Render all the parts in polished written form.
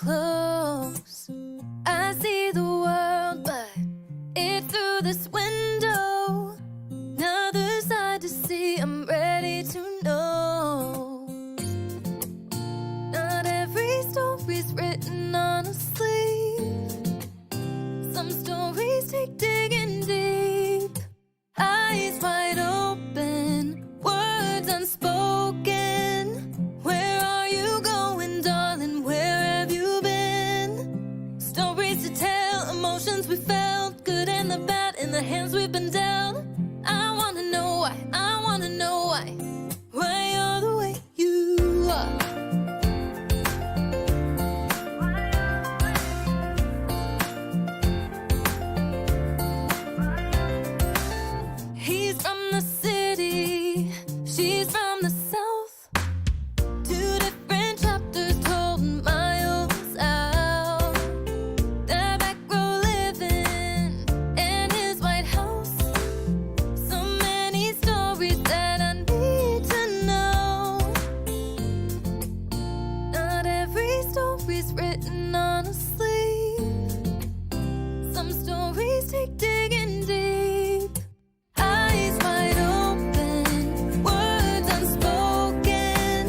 close. I see the world, but it's through this window. Another side to see, I'm ready to know. Not every story's written on a sleeve. Some stories take digging deep. Eyes wide open, words unspoken. Where are you going, darling? Where have you been? Stories to tell, emotions we felt, good and the bad in the hands we've been dealt. I wanna know why, I wanna know why you're the way you are. He's from the city, she's from the south. Two different chapters told miles out. Their back row living in his White House. So many stories that I need to know. Not every story's written on a sleeve. Some stories take digging deep. Eyes wide open, words unspoken.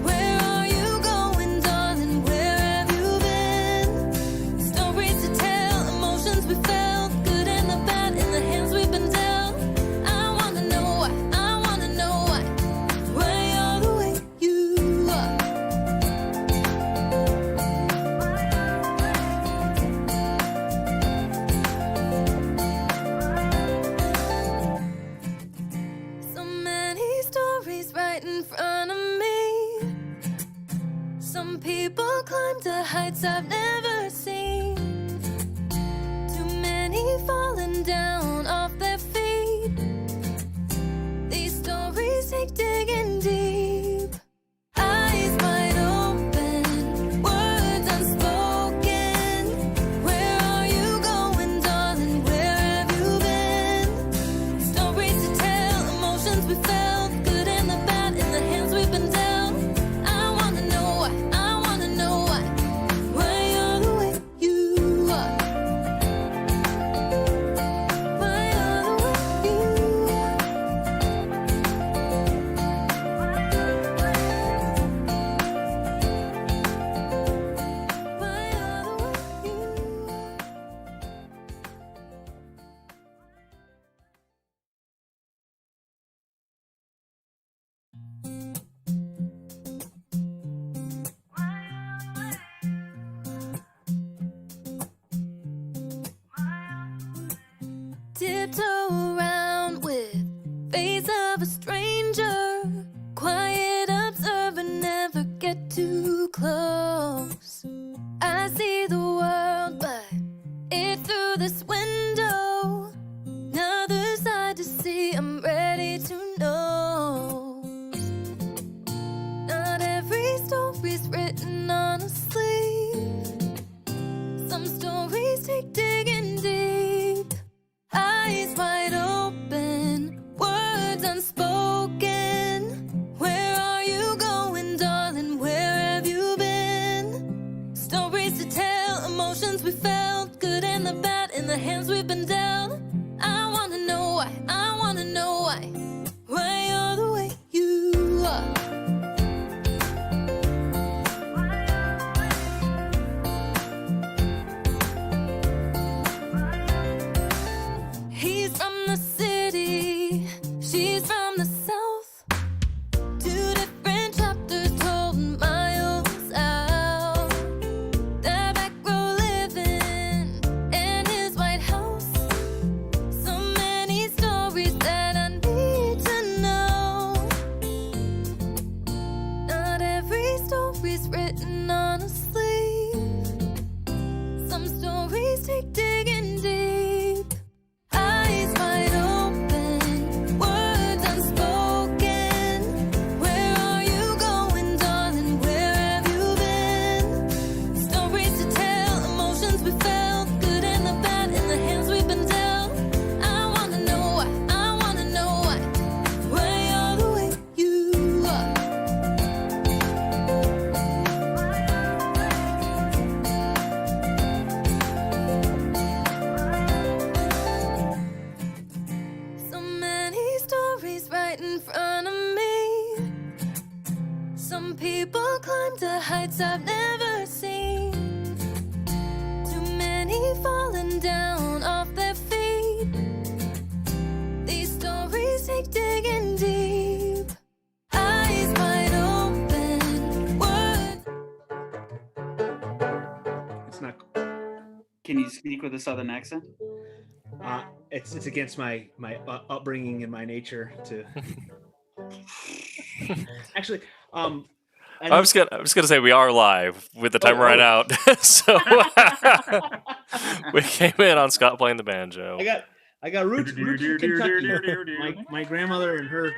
Where are you going, darling? Where have you been? Stories to tell, emotions we felt, good and the bad in the hands we've been dealt. I wanna know why, I wanna know why you're the way you are. So many stories right in front of me. Some people climb to heights I've never seen. Too many falling down off their feet. These stories take digging deep. Eyes wide open, words unspoken. Where are you going, darling? Where have you been? Stories to tell, emotions we felt, good and the bad in the hands we've been dealt. I wanna know why, I wanna know why you're the way you are. Why you're the way you are. Why you're the way you are. Tiptoe around with face of a stranger. Quiet observer, never get too close. I see the world, but it's through this window. Another side to see, I'm ready to know. Not every story's written on a sleeve. Some stories take digging deep. Eyes wide open, words unspoken. Where are you going, darling? Where have you been? Stories to tell, emotions we felt, good and the bad in the hands we've been dealt. I wanna know why, I wanna know why you're the way you are. He's from the city, she's from the south. Two different chapters told miles out. Their back row living in his White House. So many stories that I need to know. Not every story's written on a sleeve. Some stories take digging deep. Eyes wide open, words unspoken. Where are you going, darling? Where have you been? Stories to tell, emotions we felt, good and the bad in the hands we've been dealt. I wanna know why, I wanna know why you're the way you are. Some people climb to heights I've never seen. Too many falling down off their feet. These stories take digging deep. Eyes wide open, words. It's not. Can you speak with a southern accent? It's against my upbringing and my nature to. Actually, I was gonna say we are live with the timer right out, so we came in on Scott playing the banjo. I got roots from Kentucky. My grandmother and her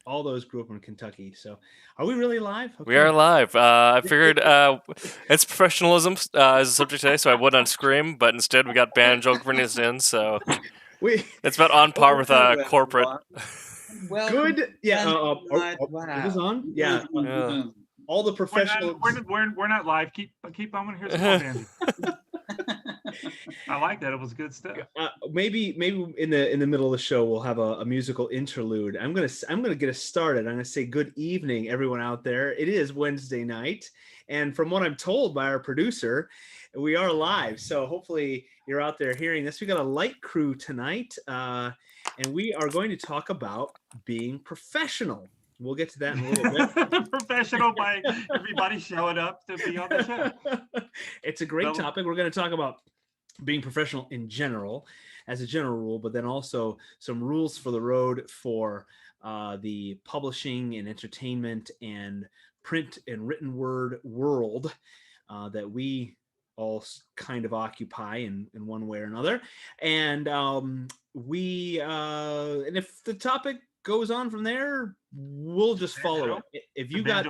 all those grew up in Kentucky. So, are we really live? Okay. We are live. I figured it's professionalism as a subject today, so I would unscream, but instead we got banjo bringing us in. So it's about on par with corporate. Well, good. Yeah. It is on. Yeah. All the professionals. We're not live. Keep on. Here's some banjo. I like that. It was good stuff. Maybe in the middle of the show we'll have a musical interlude. I'm gonna get us started. I'm gonna say good evening, everyone out there. It is Wednesday night, and from what I'm told by our producer, we are live. So hopefully you're out there hearing this. We got a light crew tonight, and we are going to talk about being professional. We'll get to that in a little bit. Professional by everybody showing up to be on the show. It's a great topic. We're going to talk about being professional in general, as a general rule, but then also some rules for the road for the publishing and entertainment and print and written word world that we all kind of occupy in one way or another. And and if the topic goes on from there, we'll just follow it. If you got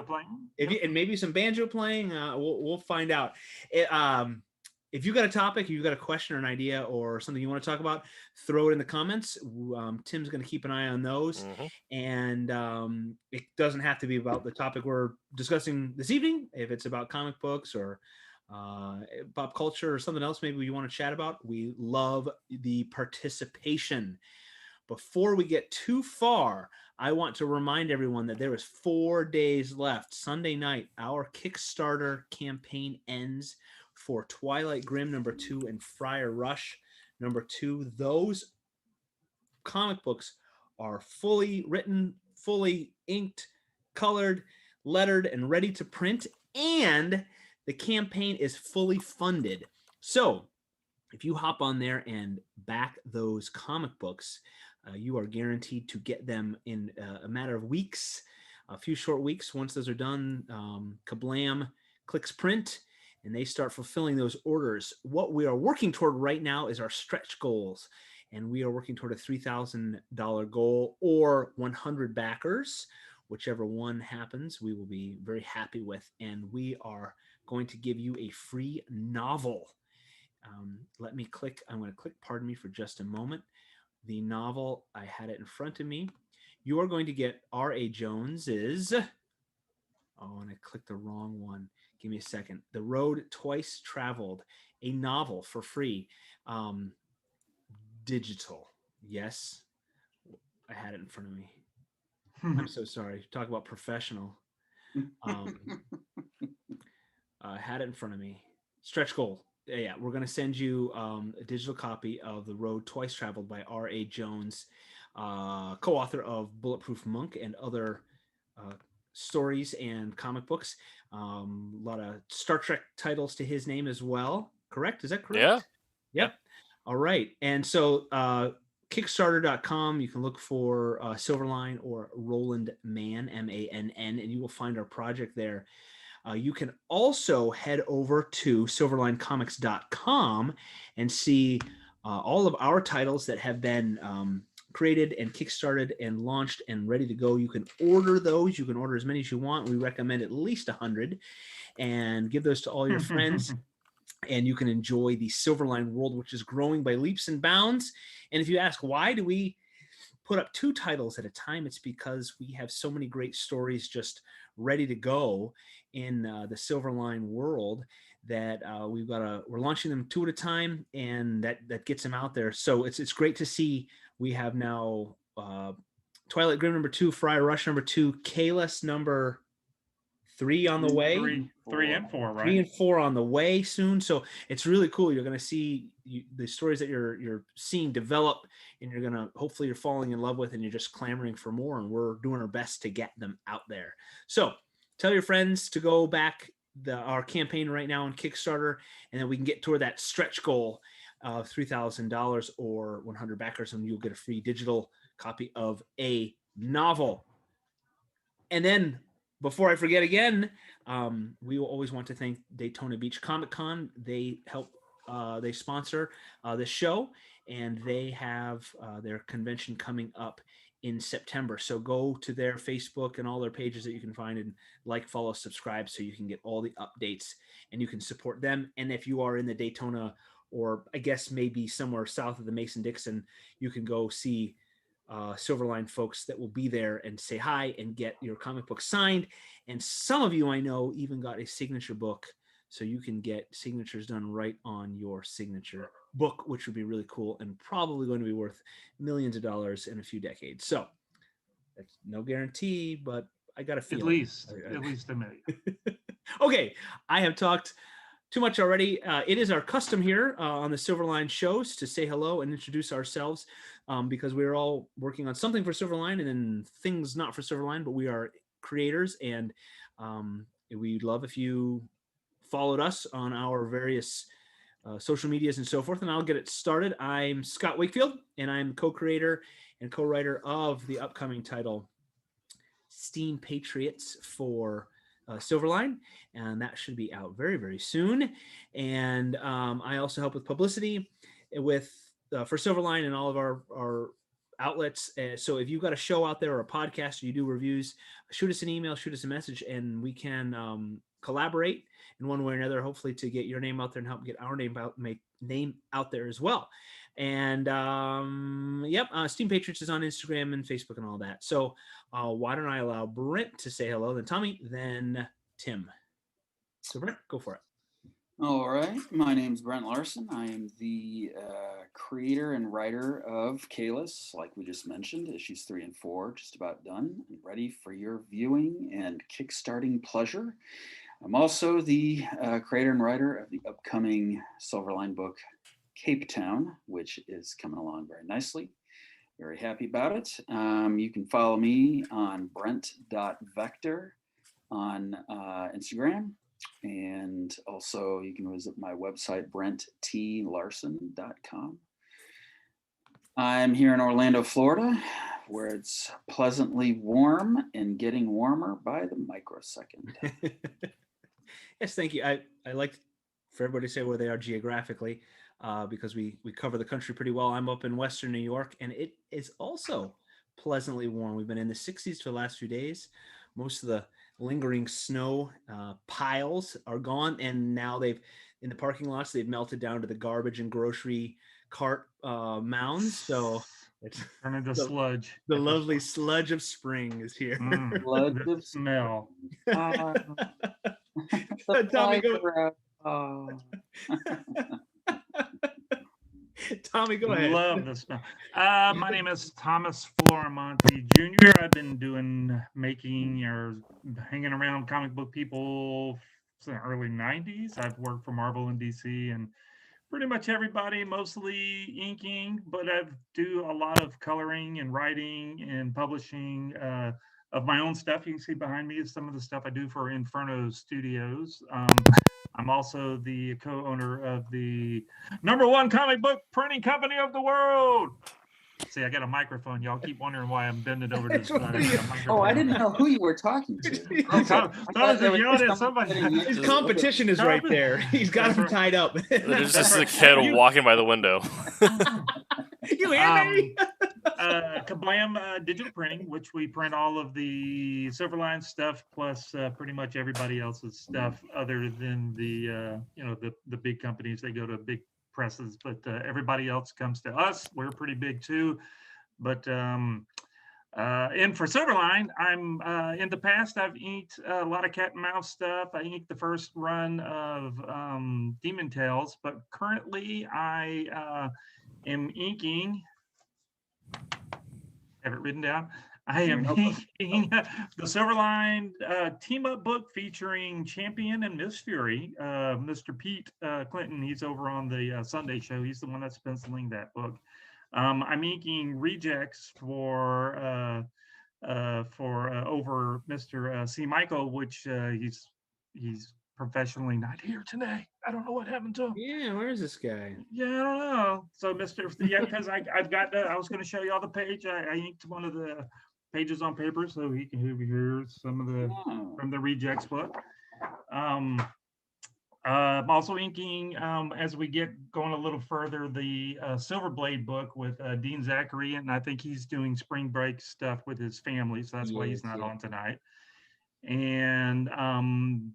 and maybe some banjo playing, we'll find out. If you got a topic, you got a question or an idea or something you want to talk about, throw it in the comments. Tim's going to keep an eye on those. And it doesn't have to be about the topic we're discussing this evening. If it's about comic books or pop culture or something else maybe you want to chat about, we love the participation. Before we get too far, I want to remind everyone that there is 4 days left. Sunday night, our Kickstarter campaign ends for Twilight Grim #2 and Friar Rush #2. Those comic books are fully written, fully inked, colored, lettered, and ready to print, and the campaign is fully funded. So if you hop on there and back those comic books, you are guaranteed to get them in a matter of weeks, a few short weeks. Once those are done, Kablam clicks print, and they start fulfilling those orders. What we are working toward right now is our stretch goals, and we are working toward a $3,000 goal or 100 backers. Whichever one happens, we will be very happy with, and we are going to give you a free novel. Let me click. I'm going to click, pardon me for just a moment. The novel, I had it in front of me. You are going to get R.A. Jones's, and I clicked the wrong one. Give me a second. The Road Twice Traveled, a novel for free. Digital. Yes. I had it in front of me. I'm so sorry. Talk about professional. I had it in front of me. Stretch goal. Yeah, we're going to send you a digital copy of The Road Twice Traveled by R.A. Jones, co-author of Bulletproof Monk and other stories and comic books. A lot of Star Trek titles to his name as well. Correct? Is that correct? Yeah. Yep. All right. And so Kickstarter.com, you can look for Silverline or Roland Mann, Mann, and you will find our project there. You can also head over to silverlinecomics.com and see all of our titles that have been created and kickstarted and launched and ready to go. You can order those. You can order as many as you want. We recommend at least 100 and give those to all your friends. And you can enjoy the Silverline world, which is growing by leaps and bounds. And if you ask, why do we put up 2 titles at a time? It's because we have so many great stories just ready to go in the Silverline world that we're launching them 2 at a time, and that gets them out there. So it's great to see we have now Twilight Grim number 2, Friar Rush number 2, Kalis number 3 on the way. 3 and 4, right? 3 and 4 on the way soon. So it's really cool. You're going to see the stories that you're seeing develop, and you're going to hopefully you're falling in love with, and you're just clamoring for more. And we're doing our best to get them out there. So tell your friends to go back our campaign right now on Kickstarter, and then we can get toward that stretch goal of $3,000 or 100 backers, and you'll get a free digital copy of a novel. And then, before I forget again, we will always want to thank Daytona Beach Comic Con. They they sponsor this show, and they have their convention coming up in September. So go to their Facebook and all their pages that you can find, and like, follow, subscribe, so you can get all the updates and you can support them. And if you are in the Daytona, or I guess maybe somewhere south of the Mason-Dixon, you can go see Silverline folks that will be there and say hi and get your comic book signed. And some of you I know even got a signature book, so you can get signatures done right on your signature book, which would be really cool and probably going to be worth millions of dollars in a few decades. So that's no guarantee, but I got a feeling. At least a million. Okay, I have talked too much already. It is our custom here on the Silverline shows to say hello and introduce ourselves, because we're all working on something for Silverline and then things not for Silverline, but we are creators, and we'd love if you followed us on our various social medias and so forth, and I'll get it started. I'm Scott Wakefield, and I'm co-creator and co-writer of the upcoming title Steam Patriots for Silverline, and that should be out very, very soon. And I also help with publicity for Silverline and all of our outlets. So if you've got a show out there or a podcast, or you do reviews, shoot us an email, shoot us a message, and we can collaborate in one way or another, hopefully to get your name out there and help get our name out there as well. And Steam Patriots is on Instagram and Facebook and all that. So why don't I allow Brent to say hello, then Tommy, then Tim. So Brent, go for it. All right. My name's Brent Larson. I am the creator and writer of Kalis, like we just mentioned. Issues 3 and 4 just about done and ready for your viewing and kickstarting pleasure. I'm also the creator and writer of the upcoming Silverline book, Cape Town, which is coming along very nicely. Very happy about it. You can follow me on brent.vector on Instagram. And also you can visit my website, brenttlarson.com. I'm here in Orlando, Florida, where it's pleasantly warm and getting warmer by the microsecond. Yes, thank you. I like for everybody to say where they are geographically, because we cover the country pretty well. I'm up in Western New York, and it is also pleasantly warm. We've been in the 60s for the last few days. Most of the lingering snow piles are gone, and now in the parking lots, they've melted down to the garbage and grocery cart mounds. So it's turn into sludge. The lovely sludge of spring is here. Sludge of smell. Tommy, go. Tommy, go ahead. Love the smell. My name is Thomas Florimonte Jr. I've been making or hanging around comic book people since the early 90s. I've worked for Marvel and DC and pretty much everybody, mostly inking, but I do a lot of coloring and writing and publishing of my own stuff. You can see behind me is some of the stuff I do for Inferno Studios. I'm also the co-owner of the #1 comic book printing company of the world. See, I got a microphone. Y'all keep wondering why I'm bending over to the side. Oh, I didn't know who you were talking to. His competition is right there. He's got him tied up. There's just a kid walking by the window. You hear me? Kablam Digital Printing, which we print all of the Silverline stuff plus pretty much everybody else's stuff, other than the big companies. They go to big presses, but everybody else comes to us. We're pretty big too. But and for Silverline, I'm in the past I've inked a lot of cat and mouse stuff. I inked the first run of Demon Tales, but currently I am inking, have it written down, I am inking the Silverline team-up book featuring Champion and Miss Fury. Mr. Pete Clinton, he's over on the Sunday show. He's the one that's penciling that book. I'm inking Rejects for over Mr. C. Michael, which he's professionally not here today. I don't know what happened to him. Yeah, where is this guy? Yeah, I don't know. So because I've got I was going to show you all the page. I inked one of the pages on paper so he can hear some of the from the Rejects book. I'm also inking as we get going a little further the Silverblade book with Dean Zachary, and I think he's doing spring break stuff with his family, so that's why he's not on tonight. And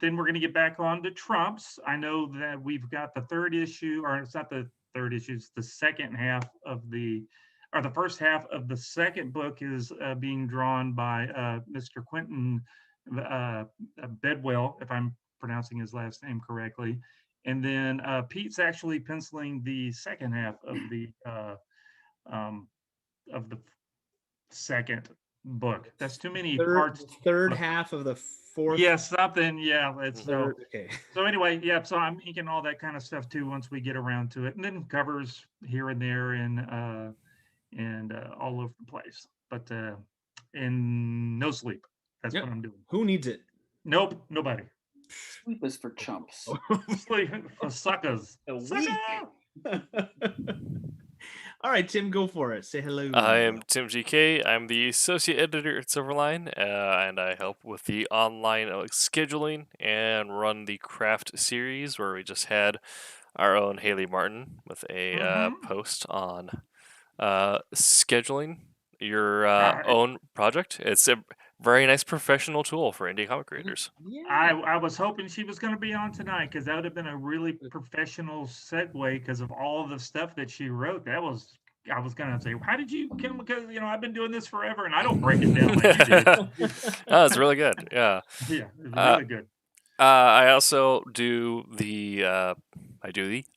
then we're going to get back on to Trumps. I know that we've got the third issue, or it's not the third issue, it's the second half of the first half of the second book is being drawn by Mr. Quentin Bedwell, if I'm pronouncing his last name correctly. And then Pete's actually penciling the second half of the second book. That's too many parts. Third half of the fourth. Yeah, something. Yeah. So okay. So anyway, yeah. So I'm inking all that kind of stuff too once we get around to it, and then covers here and there and all over the place. But and no sleep. That's what I'm doing. Who needs it? Nope, nobody. Sleep is for chumps. Sleep for suckers. All right, Tim, go for it. Say hello. I am Tim GK. I'm the associate editor at Silverline, and I help with the online scheduling and run the craft series, where we just had our own Haley Martin with a post on scheduling your own project. It's a very nice professional tool for indie comic creators. Yeah. I was hoping she was going to be on tonight, because that would have been a really professional segue because of all the stuff that she wrote. I was going to say, how did you come? Because I've been doing this forever and I don't break it down like you do. Oh, it's really good. Yeah. Yeah, it's really good. I also do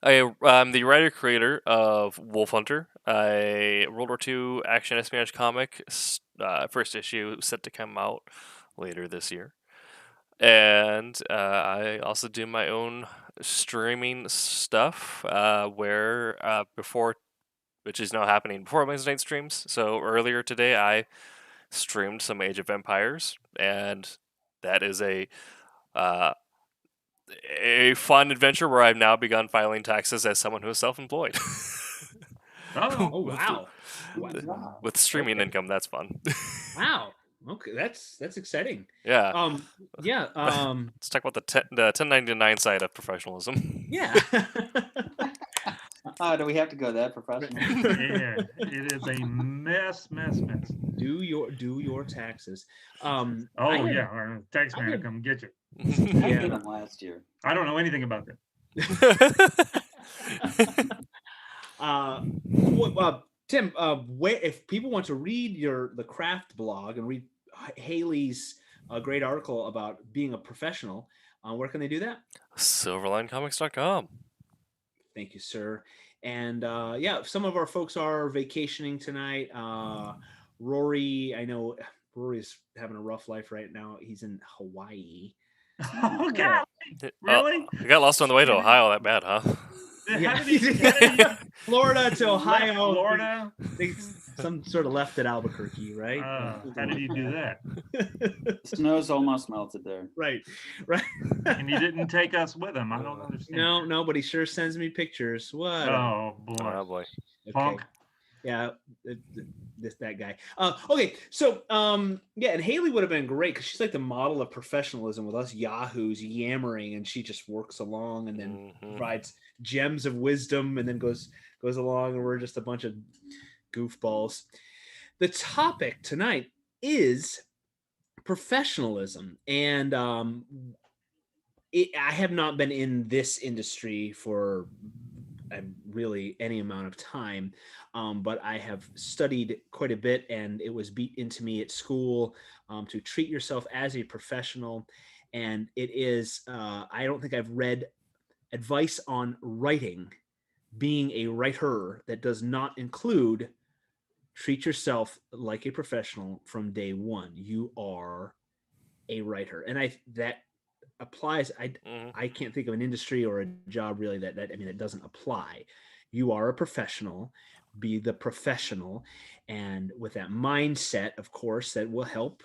I'm the writer creator of Wolf Hunter, a World War II action espionage comic. First issue set to come out later this year. And I also do my own streaming stuff, which is now happening before Wednesday night streams. So earlier today, I streamed some Age of Empires, and that is a fun adventure where I've now begun filing taxes as someone who is self-employed. Oh wow! With streaming income, that's fun. Wow. Okay, that's exciting. Yeah. Yeah. Let's talk about the 1099 side of professionalism. Yeah. Do we have to go that professional? Yeah, it is a mess. Do your taxes. Our tax man will come get you. I did them last year. I don't know anything about that. Tim, if people want to read the craft blog and read Haley's great article about being a professional, where can they do that? Silverlinecomics.com. Thank you, sir. And some of our folks are vacationing tonight. Rory, I know Rory's having a rough life right now. He's in Hawaii. Oh God! Really? You got lost on the way to Ohio. That bad, huh? Yeah. Florida to Ohio. Florida. Some sort of left at Albuquerque, right? How did he do that? The snow's almost melted there. Right. And he didn't take us with him. I don't understand. No, but he sure sends me pictures. What? Oh boy. Okay. Punk. Yeah, that guy. Okay, so and Haley would have been great because she's like the model of professionalism with us yahoos yammering, and she just works along and then provides gems of wisdom and then goes along, and we're just a bunch of goofballs. The topic tonight is professionalism, and I have not been in this industry for really any amount of time, but I have studied quite a bit, and it was beat into me at school to treat yourself as a professional. And it is I don't think I've read advice on writing, being a writer, that does not include treat yourself like a professional from day one. You are a writer, and that applies. I can't think of an industry or a job really that I mean, it doesn't apply. You are a professional. Be the professional, and with that mindset, of course, that will help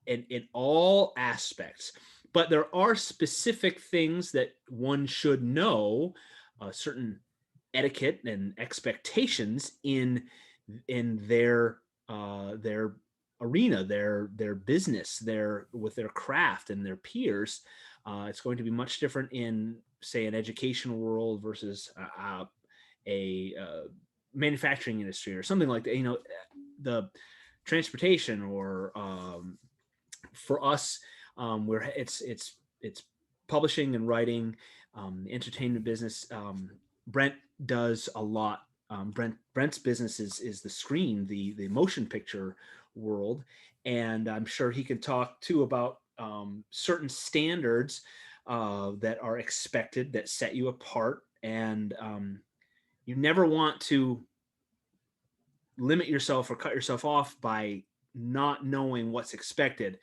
in all aspects. But there are specific things that one should know, certain etiquette and expectations in their arena, their business, their with their craft and their peers. It's going to be much different in, say, an educational world versus a manufacturing industry or something like that. You know, the transportation or for us, where it's publishing and writing, the entertainment business. Brent does a lot. Brent's business is the screen, the motion picture world, and I'm sure he can talk too about certain standards that are expected that set you apart, and you never want to limit yourself or cut yourself off by not knowing what's expected,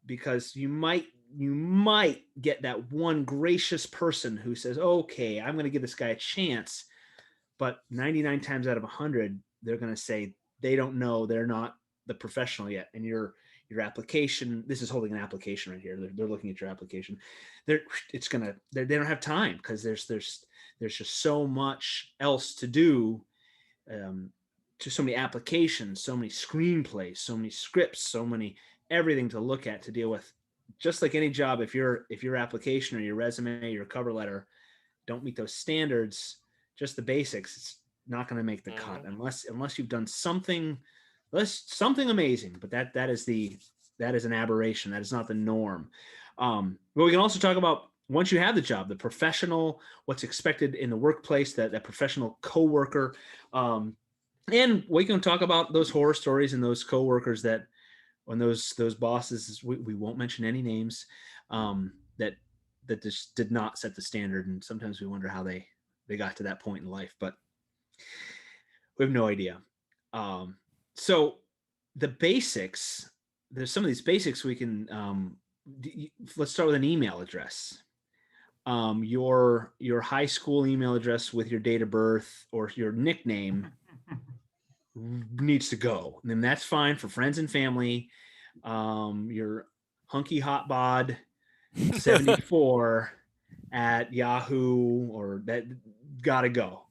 because you might get that one gracious person who says, okay, I'm going to give this guy a chance, but 99 times out of 100 they're going to say they don't know, they're not the professional yet, and your application, this is holding an application right here, they're looking at your application, they don't have time because there's just so much else to do, to so many applications, so many screenplays, so many scripts, so many everything to look at, to deal with. Just like any job, if your application or your resume, your cover letter don't meet those standards, just the basics, it's not going to make the cut unless you've done something amazing. But that is an aberration. That is not the norm. But we can also talk about, once you have the job, the professional, what's expected in the workplace, that professional coworker, and we can talk about those horror stories and those coworkers that, when those bosses, we won't mention any names, that just did not set the standard, and sometimes we wonder how they got to that point in life, but we have no idea. So the basics, there's some of these basics we can, let's start with an email address. Your high school email address with your date of birth or your nickname needs to go, and then that's fine for friends and family. Your hunky hot bod 74 at Yahoo, or that gotta go.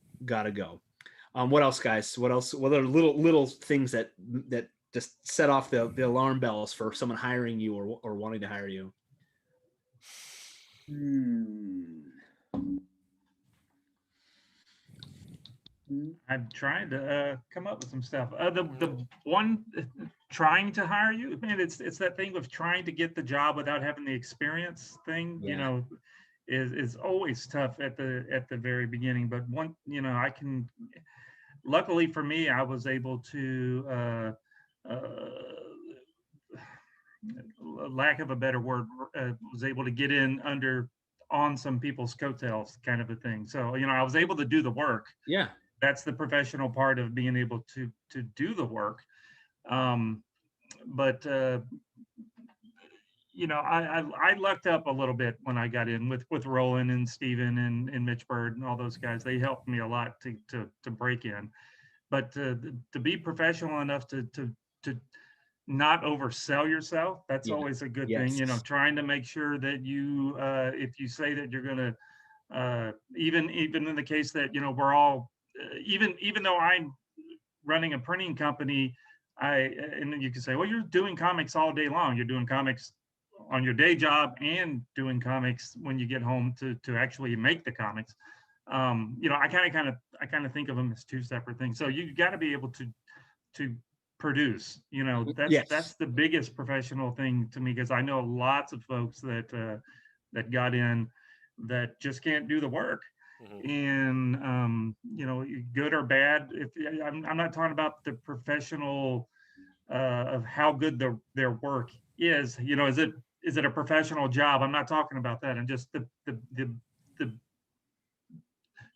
What else, guys? What are little things that just set off the alarm bells for someone hiring you or wanting to hire you? I'm trying to come up with some stuff. The one trying to hire you, man, it's that thing of trying to get the job without having the experience thing. Yeah. You know, is always tough at the very beginning. But I can. Luckily for me, I was able to, lack of a better word, was able to get in on some people's coattails, kind of a thing. So I was able to do the work. Yeah. That's the professional part of being able to do the work. But I lucked up a little bit when I got in with Roland and Steven and Mitch Bird and all those guys. They helped me a lot to break in. But to be professional enough to not oversell yourself, that's always a good thing. Trying to make sure that you, if you say that you're going to, even in the case that we're all, even though I'm running a printing company, and you can say, well, you're doing comics all day long. You're doing comics on your day job and doing comics when you get home to actually make the comics. I kind of think of them as two separate things. So you got to be able to produce. That's the biggest professional thing to me, because I know lots of folks that got in that just can't do the work. And good or bad, I'm not talking about the professional of how good their work is. Is it a professional job? I'm not talking about that. And just the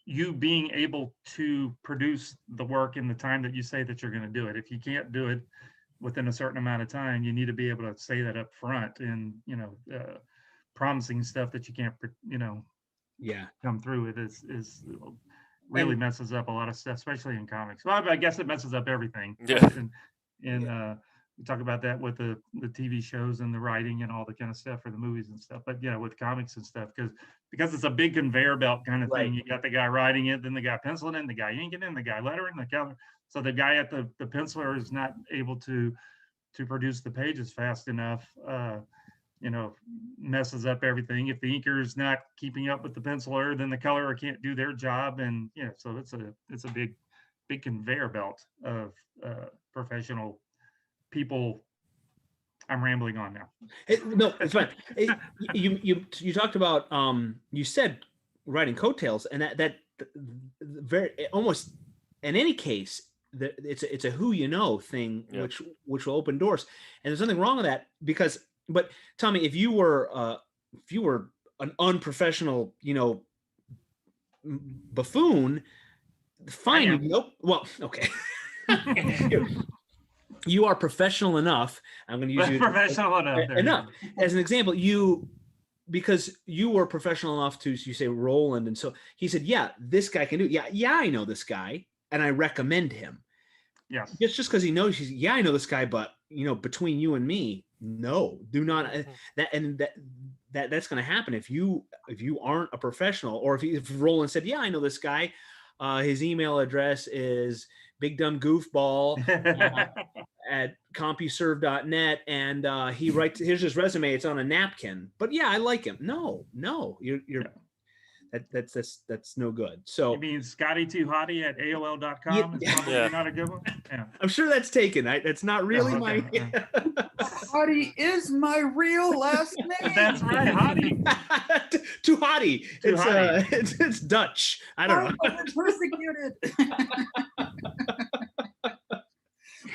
you being able to produce the work in the time that you say that you're going to do it. If you can't do it within a certain amount of time, you need to be able to say that up front, and promising stuff that you can't, come through with is really messes up a lot of stuff, especially in comics. Well, I guess it messes up everything. Yeah. And we talk about that with the TV shows and the writing and all the kind of stuff for the movies and stuff. But with comics and stuff, because it's a big conveyor belt kind of thing. You got the guy writing it, then the guy penciling it, the guy inking it, the guy lettering, the color. So the guy at the penciler is not able to produce the pages fast enough. Messes up everything. If the inker is not keeping up with the penciler, then the colorer can't do their job, and so it's a big conveyor belt of professional people. I'm rambling on now. No, it's fine. You talked about you said writing coattails, and that very almost in any case it's a who thing, which will open doors, and there's nothing wrong with that But Tommy, if you were an unprofessional, buffoon, fine. Nope. Well, okay. You are professional enough. I'm going to use you professional enough as an example. Because you were professional enough to, you say Roland, and so he said, "Yeah, this guy can do it. Yeah, I know this guy, and I recommend him." Yes. Just because he knows, I know this guy, but between you and me, no, do not. That's going to happen if you aren't a professional, or if Roland said, "Yeah, I know this guy. His email address is bigdumbgoofball at CompuServe.net, and he writes. Here's his resume. It's on a napkin. But yeah, I like him." No, you're. That's no good. So you mean Scotty Too Hottie at AOL.com is probably not a good one. Yeah. I'm sure that's taken. That's not really my. Hottie is my real last name. That's right, Hottie. Too Hottie. It's Dutch. I don't know. I'm persecuted.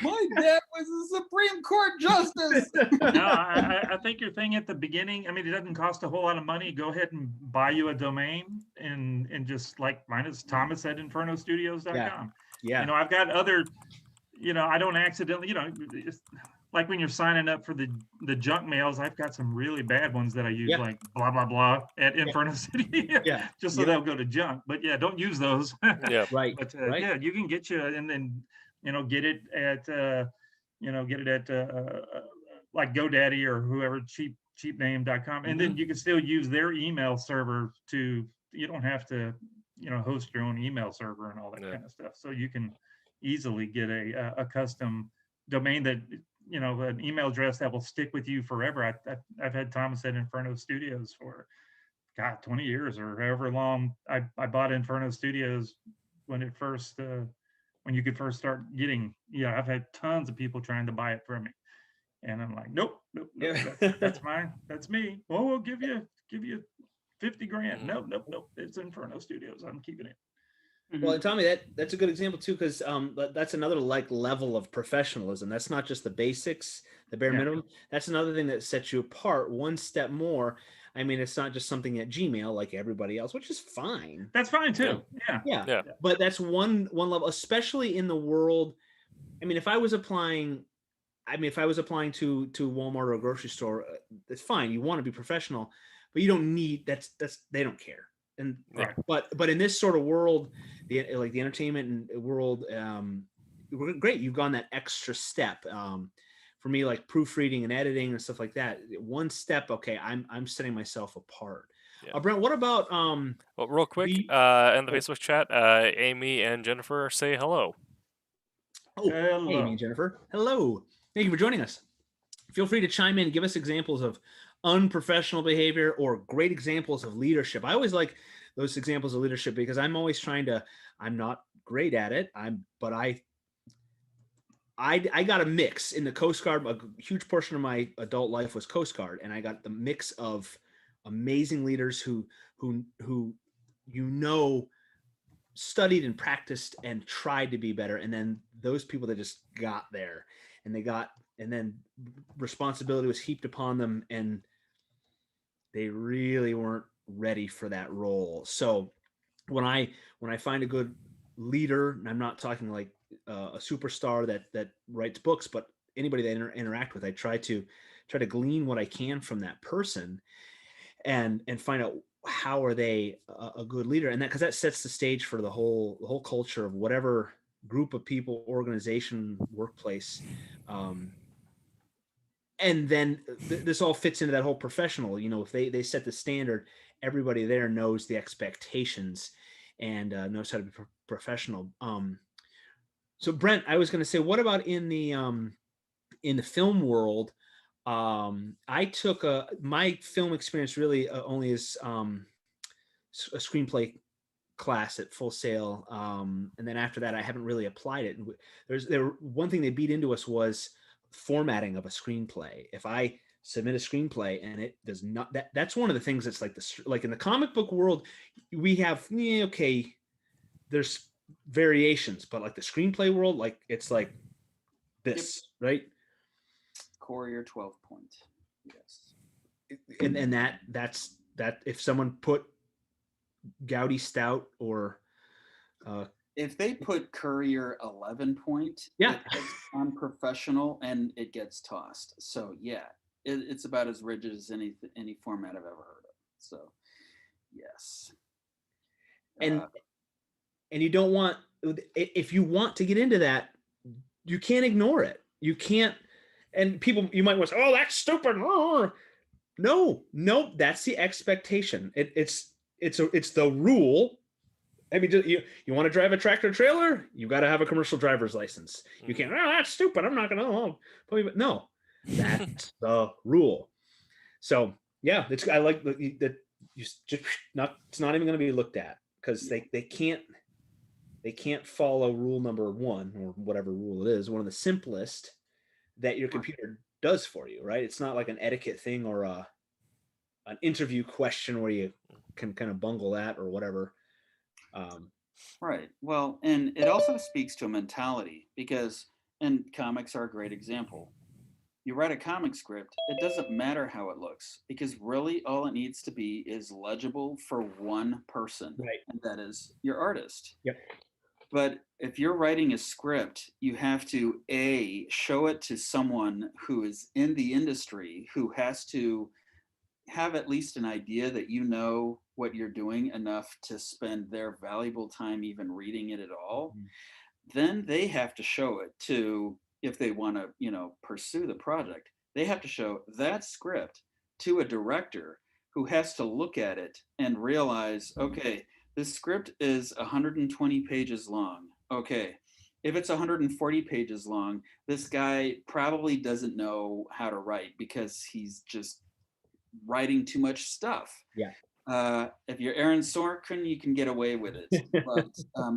My dad was a Supreme Court justice. No, I think your thing at the beginning, I mean, it doesn't cost a whole lot of money. Go ahead and buy you a domain and just like mine is Thomas at infernostudios.com. Yeah. I've got other, I don't accidentally, like when you're signing up for the junk mails, I've got some really bad ones that I use, like blah, blah, blah at Inferno City, just so they'll go to junk. But don't use those. Yeah, right. But you can get you, and then, get it at, like GoDaddy or whoever, cheapname.com. And then you can still use their email server you don't have to, host your own email server and all that kind of stuff. So you can easily get a custom domain that, an email address that will stick with you forever. I've had Thomas at Inferno Studios for 20 years or however long. I bought Inferno Studios when it first, when you could first start getting, I've had tons of people trying to buy it from me. And I'm like, nope, that's mine. That's me. Well, we'll give you 50 grand. Nope. It's Inferno Studios. I'm keeping it. Well, Tommy, that's a good example too, because that's another level of professionalism. That's not just the basics, the bare minimum. That's another thing that sets you apart one step more. I mean, it's not just something at Gmail like everybody else, which is fine. That's fine too. Yeah. But that's one level, especially in the world. I mean, if I was applying to Walmart or a grocery store, it's fine. You want to be professional, but you don't need that's they don't care. And but in this sort of world, the entertainment world, great. You've gone that extra step. For me, like proofreading and editing and stuff like that, one step. Okay, I'm setting myself apart. Brent, what about well, real quick, in the Facebook chat, Amy and Jennifer say hello. Oh, hello. Amy and Jennifer, hello. Thank you for joining us. Feel free to chime in and give us examples of unprofessional behavior or great examples of leadership. I always like those examples of leadership because I'm always I'm not great at it. But I got a mix in the Coast Guard. A huge portion of my adult life was Coast Guard, and I got the mix of amazing leaders who studied and practiced and tried to be better, and then those people that just got there, and then responsibility was heaped upon them, and they really weren't ready for that role. So when I find a good leader, and I'm not talking like a superstar that writes books, but anybody that interact with, I try to glean what I can from that person, and find out how are they a good leader, and that because that sets the stage for the whole culture of whatever group of people, organization, workplace. And then this all fits into that whole professional. If they set the standard, everybody there knows the expectations and knows how to be professional. So Brent, I was going to say, what about in the film world? I took my film experience really only is a screenplay class at Full Sail, and then after that, I haven't really applied it. And one thing they beat into us was formatting of a screenplay. If I submit a screenplay and it does not, that's one of the things that's like in the comic book world, we have okay, there's variations, but like the screenplay world, like it's like this, right? Courier 12 point. Yes. And that's if someone put Goudy Stout or if they put Courier 11 point, yeah, it's unprofessional and it gets tossed. So yeah, it's about as rigid as any format I've ever heard of. So yes. And you don't want, if you want to get into that, you can't ignore it. You can't, and people, you might want to say, oh, that's stupid. No, that's the expectation. It's the rule. I mean, you want to drive a tractor trailer, you got to have a commercial driver's license. You can't, oh, that's stupid, I'm not going to, no, that's the rule. So yeah, I like that you just it's not even going to be looked at, because they can't follow rule number 1 or whatever rule it is, one of the simplest that your computer does for you, right? It's not like an etiquette thing or an interview question where you can kind of bungle that or whatever. Right. Well, and it also speaks to a mentality, because, and comics are a great example. You write a comic script, it doesn't matter how it looks, because really all it needs to be is legible for one person, right? And that is your artist. Yep. But if you're writing a script, you have to show it to someone who is in the industry, who has to have at least an idea that you know what you're doing enough to spend their valuable time even reading it at all. Then they have to show it to, if they want to, pursue the project, they have to show that script to a director who has to look at it and realize, okay, this script is 120 pages long. Okay, if it's 140 pages long, this guy probably doesn't know how to write because he's just writing too much stuff. Yeah. If you're Aaron Sorkin, you can get away with it. But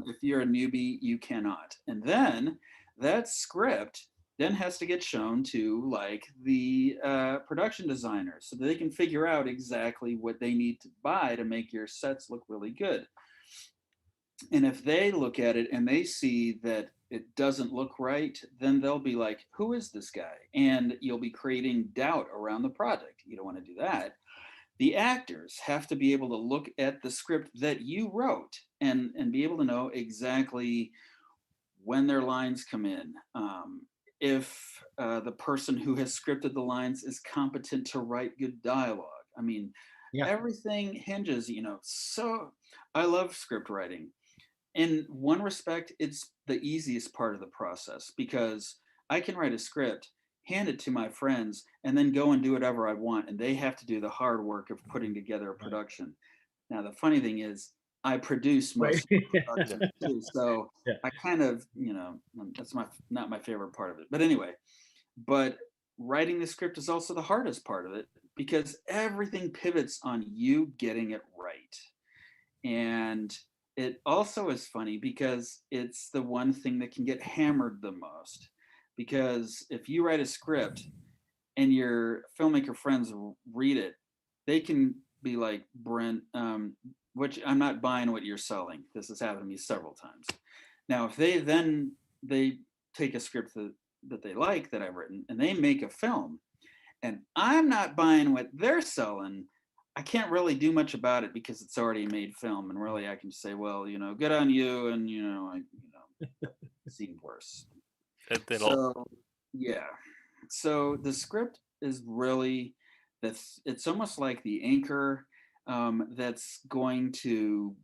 if you're a newbie, you cannot. And then that script then has to get shown to like the production designers so that they can figure out exactly what they need to buy to make your sets look really good. And if they look at it and they see that it doesn't look right, then they'll be like, who is this guy? And you'll be creating doubt around the project. You don't want to do that. The actors have to be able to look at the script that you wrote and be able to know exactly when their lines come in. If the person who has scripted the lines is competent to write good dialogue. I mean, everything hinges, so I love script writing. In one respect, it's the easiest part of the process because I can write a script, hand it to my friends, and then go and do whatever I want. And they have to do the hard work of putting together a production. Now, the funny thing is, I produce most of the production too. So I kind of, that's not my favorite part of it. But anyway, writing the script is also the hardest part of it because everything pivots on you getting it right. And it also is funny because it's the one thing that can get hammered the most. Because if you write a script and your filmmaker friends read it, they can be like, Brent, which I'm not buying what you're selling. This has happened to me several times. Now, if they take a script that they like that I've written and they make a film and I'm not buying what they're selling, I can't really do much about it because it's already made film, and really I can just say, well, good on you, and seen worse. So yeah, so the script is really it's almost like the anchor that's going to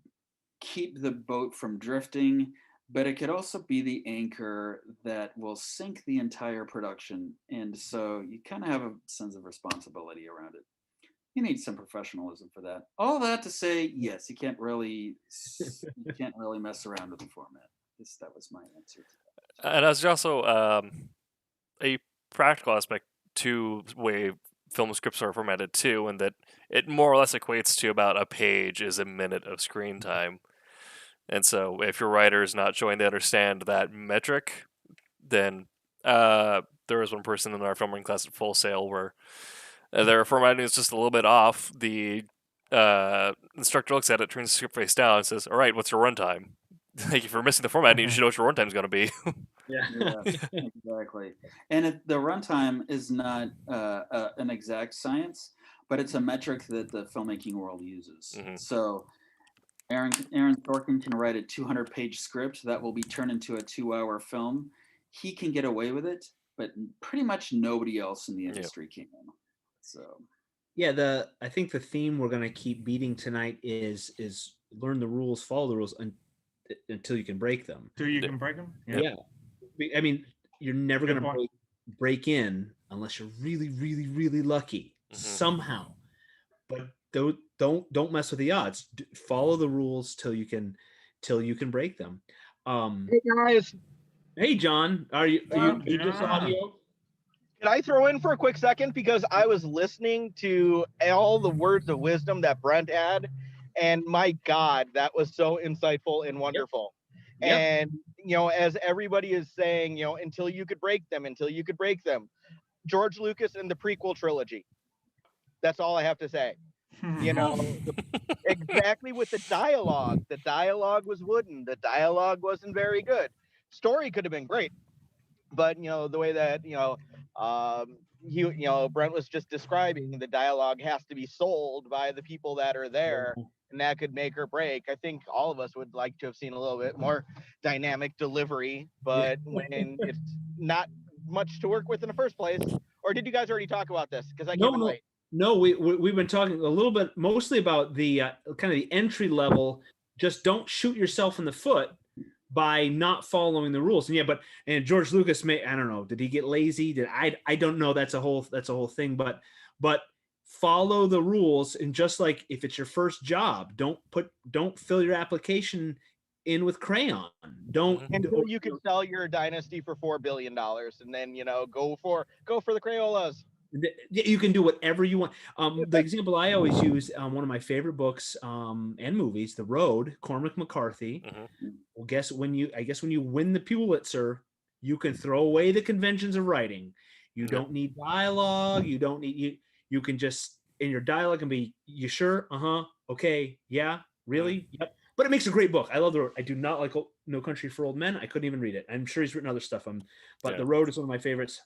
keep the boat from drifting, but it could also be the anchor that will sink the entire production. And so you kind of have a sense of responsibility around it. You need some professionalism for that. All that to say, yes, you can't really mess around with the format. That was my answer to that. And there's also a practical aspect to the way film scripts are formatted too, and that it more or less equates to about a page is a minute of screen time. And so if your writer is not showing they understand that metric, then there was one person in our filming class at Full Sail where their formatting is just a little bit off. The instructor looks at it, turns the script face down, and says, "All right, what's your runtime?" Like, if you're missing the formatting, you should know what your runtime's going to be. Yeah, exactly. And the runtime is not an exact science, but it's a metric that the filmmaking world uses. Mm-hmm. So Aaron Sorkin can write a 200-page script that will be turned into a 2-hour film. He can get away with it, but pretty much nobody else in the industry can. So yeah, I think the theme we're going to keep beating tonight is learn the rules, follow the rules until you can break them. Until you can break them. Yeah. I mean, you're never going to break in unless you're really, really, really lucky somehow. But don't mess with the odds. Follow the rules till you can break them. Hey guys. Hey John, are you just audio? Can I throw in for a quick second, because I was listening to all the words of wisdom that Brent had, and my God, that was so insightful and wonderful. Yep. And as everybody is saying, until you could break them. George Lucas and the prequel trilogy. That's all I have to say. Exactly with the dialogue. The dialogue was wooden. The dialogue wasn't very good. Story could have been great, but the way that Brent was just describing, the dialogue has to be sold by the people that are there, and that could make or break. I think all of us would like to have seen a little bit more dynamic delivery, but when it's not much to work with in the first place. Or did you guys already talk about this? Because I came in late. No, we've been talking a little bit, mostly about the kind of the entry level. Just don't shoot yourself in the foot by not following the rules. And George Lucas I don't know, did he get lazy? I don't know. That's a whole thing. But follow the rules, and just like if it's your first job, don't fill your application in with crayon. Until you can sell your dynasty for $4 billion, and then go for the Crayolas. You can do whatever you want. The example I always use, one of my favorite books and movies, The Road, Cormac McCarthy. Well, I guess when you win the Pulitzer, you can throw away the conventions of writing. You don't need dialogue. You don't need you can just, in your dialogue, can be, you sure? Okay, yeah, really, yep. But it makes a great book. I love The Road. I do not like No Country for Old Men. I couldn't even read it. I'm sure he's written other stuff. But The Road is one of my favorites.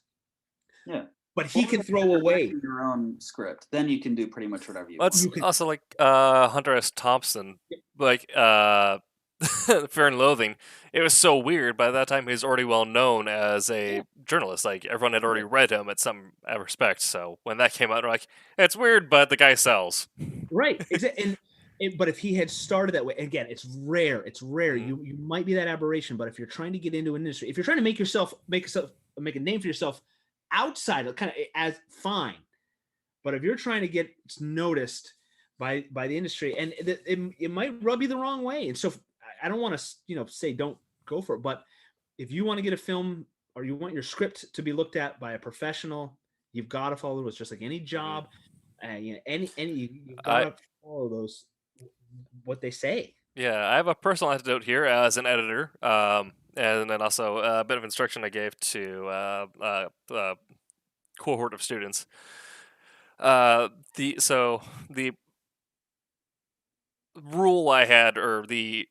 Yeah. But he can throw away your own script. Then you can do pretty much whatever you want. It's also like Hunter S. Thompson, like Fear and Loathing. It was so weird. By that time, he's already well known as a journalist. Like, everyone had already read him at some respect. So when that came out, we're like, it's weird, but the guy sells. Right. But if he had started that way, again, it's rare. You might be that aberration, but if you're trying to get into an industry, if you're trying to make a name for yourself outside of, kind of, as fine, but if you're trying to get noticed by the industry, and it might rub you the wrong way, and so I don't want to say don't go for it, but if you want to get a film, or you want your script to be looked at by a professional, you've got to follow the rules, just like any job. You've got to follow those, what they say. Yeah, I have a personal anecdote here as an editor, and then also a bit of instruction I gave to a cohort of students. The rule I had, or the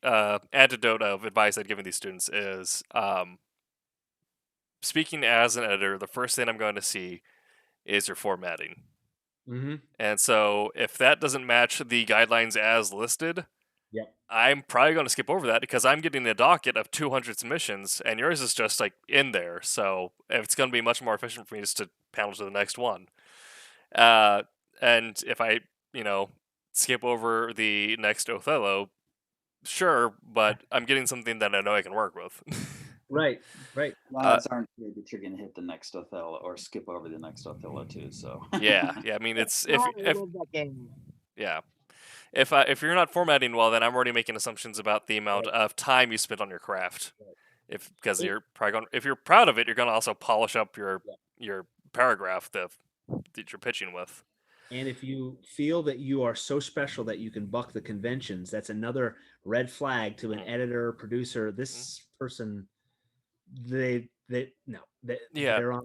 antidote of advice I'd given these students is, speaking as an editor, the first thing I'm going to see is your formatting. Mm-hmm. And so if that doesn't match the guidelines as listed, Yep. I'm probably going to skip over that because I'm getting a docket of 200 submissions and yours is just like in there. So it's going to be much more efficient for me just to panel to the next one. And if I, skip over the next Othello, sure, but I'm getting something that I know I can work with. Right. Odds aren't good that you're going to hit the next Othello or skip over the next Othello too. So yeah. I mean, it's if I love that game. yeah. If you're not formatting well, then I'm already making assumptions about the amount of time you spent on your craft. Because you're probably going, if you're proud of it, you're going to also polish up your paragraph that you're pitching with. And if you feel that you are so special that you can buck the conventions, that's another red flag to an editor or producer. This person, they're on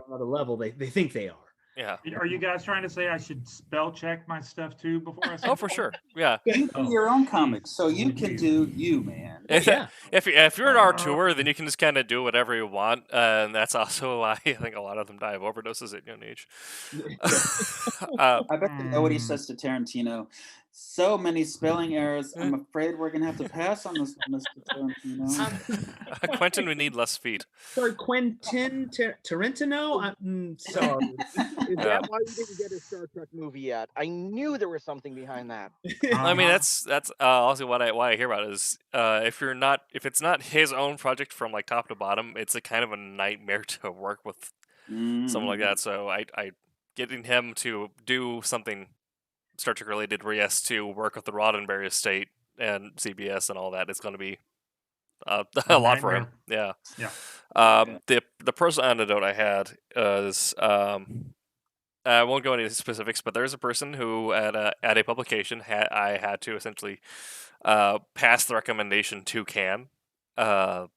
another level. They think they are. Yeah. Are you guys trying to say I should spell check my stuff too before I? Oh, for sure. Yeah. you do your own comics, so you can do you, man. Yeah. If you're an auteur, then you can just kind of do whatever you want, and that's also why I think a lot of them die of overdoses at young age. I bet you know what he says to Tarantino. So many spelling errors. I'm afraid we're gonna have to pass on this one, Mr. Tarantino. Quentin, we need less feet. Sorry, Quentin Tarantino. I'm sorry. Is that why we didn't get a Star Trek movie yet? I knew there was something behind that. I mean, that's also why I hear about it is if it's not his own project from like top to bottom, it's a kind of a nightmare to work with someone like that. So I getting him to do something Star Trek related where he has to work with the Roddenberry estate and CBS and all that, it's going to be a lot for him. Yeah. The personal anecdote I had is I won't go into specifics, but there's a person who at a publication I had to essentially pass the recommendation to Can. We're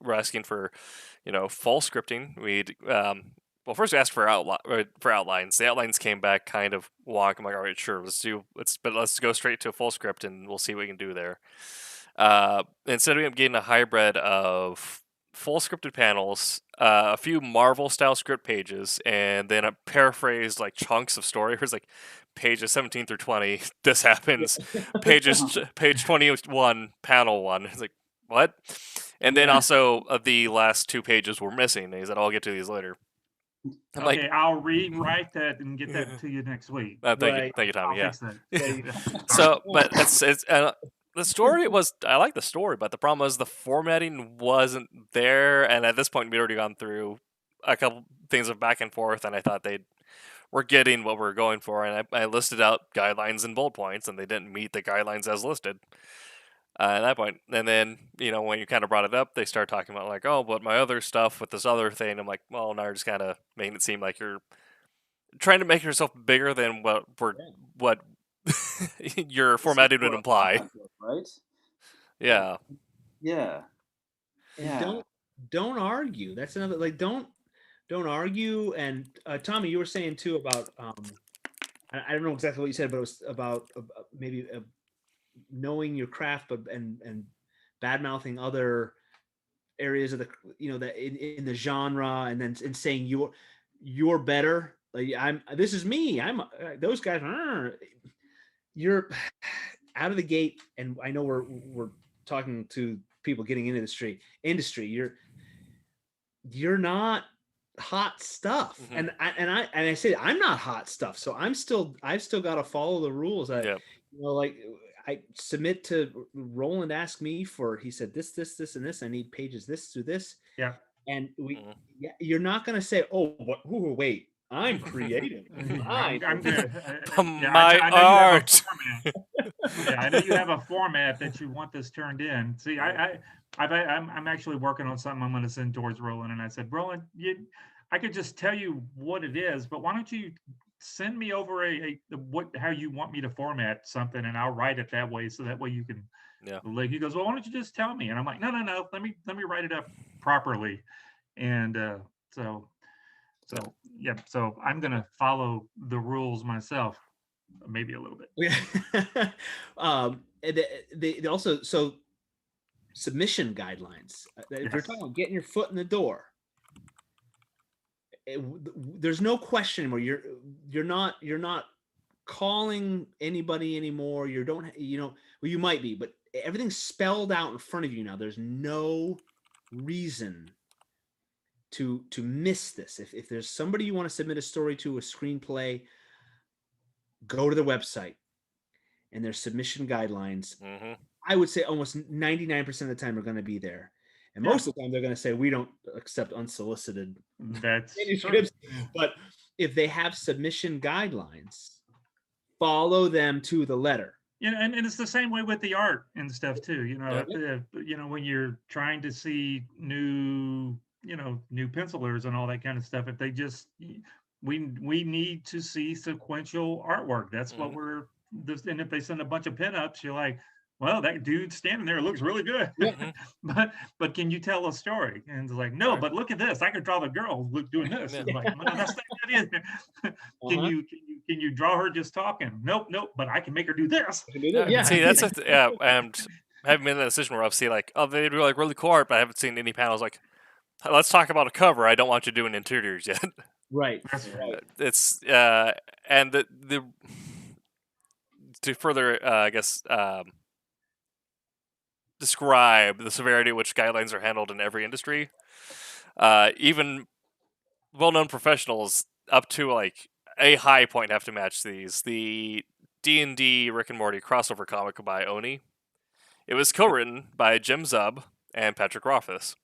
asking for full scripting. We'd first we asked for outlines. The outlines came back kind of wonk. I'm like, all right, sure, let's go straight to a full script and we'll see what we can do there. Instead of getting a hybrid of full scripted panels, a few Marvel style script pages, and then a paraphrased like chunks of story. Here's like pages 17 through 20. This happens. Page 21, panel 1. It's like, what? And then also the last 2 pages were missing. He said, I'll get to these later. Okay, I'll rewrite that and get that to you next week. Thank you, Tommy. I'll Yeah. So, but it's the story I like the story, but the problem was the formatting wasn't there. And at this point, we'd already gone through a couple things of back and forth, and I thought were getting what we're going for. And I listed out guidelines and bullet points, and they didn't meet the guidelines as listed. At that point, and then when you kind of brought it up, they start talking about like, oh, but my other stuff with this other thing. I'm like, well, now you're just kind of making it seem like you're trying to make yourself bigger than what your formatting would imply, right? Yeah. Don't argue. That's another like don't argue. And Tommy, you were saying too about I don't know exactly what you said, but it was about maybe knowing your craft, but and bad mouthing other areas of the that in the genre, and then and saying you're better. Like this is me. I'm those guys. You're out of the gate, and I know we're talking to people getting into the industry. You're not hot stuff, and I say I'm not hot stuff. So I've still got to follow the rules. Like I submit to Roland. Ask me for. He said this, and this. I need pages this to this. Yeah, and you're not going to say, oh, wait. I'm creative. I'm good. My art. I know you have a format that you want this turned in. See, I'm actually working on something I'm going to send towards Roland, and I said, Roland, I could just tell you what it is, but why don't you send me over how you want me to format something, and I'll write it that way, so that way you can. Yeah. Like he goes, well, why don't you just tell me? And I'm like, no. Let me write it up properly, and so I'm gonna follow the rules myself, maybe a little bit. They also submission guidelines. If you're talking about getting your foot in the door, there's no question anymore. You're not calling anybody anymore. Well, you might be, but everything's spelled out in front of you now. There's no reason to miss this. If there's somebody you want to submit a story to, a screenplay, go to the website and there's submission guidelines. I would say almost 99% of the time are going to be there. And most of the time they're going to say, we don't accept unsolicited manuscripts. But if they have submission guidelines, follow them to the letter. And it's the same way with the art and stuff too. When you're trying to see new pencilers and all that kind of stuff, if they just, we need to see sequential artwork. That's what and if they send a bunch of pinups, you're like, well, that dude standing there looks really good. but can you tell a story? And it's like, no, but look at this. I could draw the girl doing this. It's like, no, that's not good either. Can you draw her just talking? Nope. But I can make her do this. Yeah. See, that's and I haven't been in a decision where I've seen like, oh, they do like really cool art, but I haven't seen any panels like, let's talk about a cover. I don't want you doing interiors yet. Right. It's and the to further I guess describe the severity at which guidelines are handled in every industry. Even well-known professionals up to like a high point have to match these. The D&D Rick and Morty crossover comic by Oni. It was co-written by Jim Zub and Patrick Rothfuss.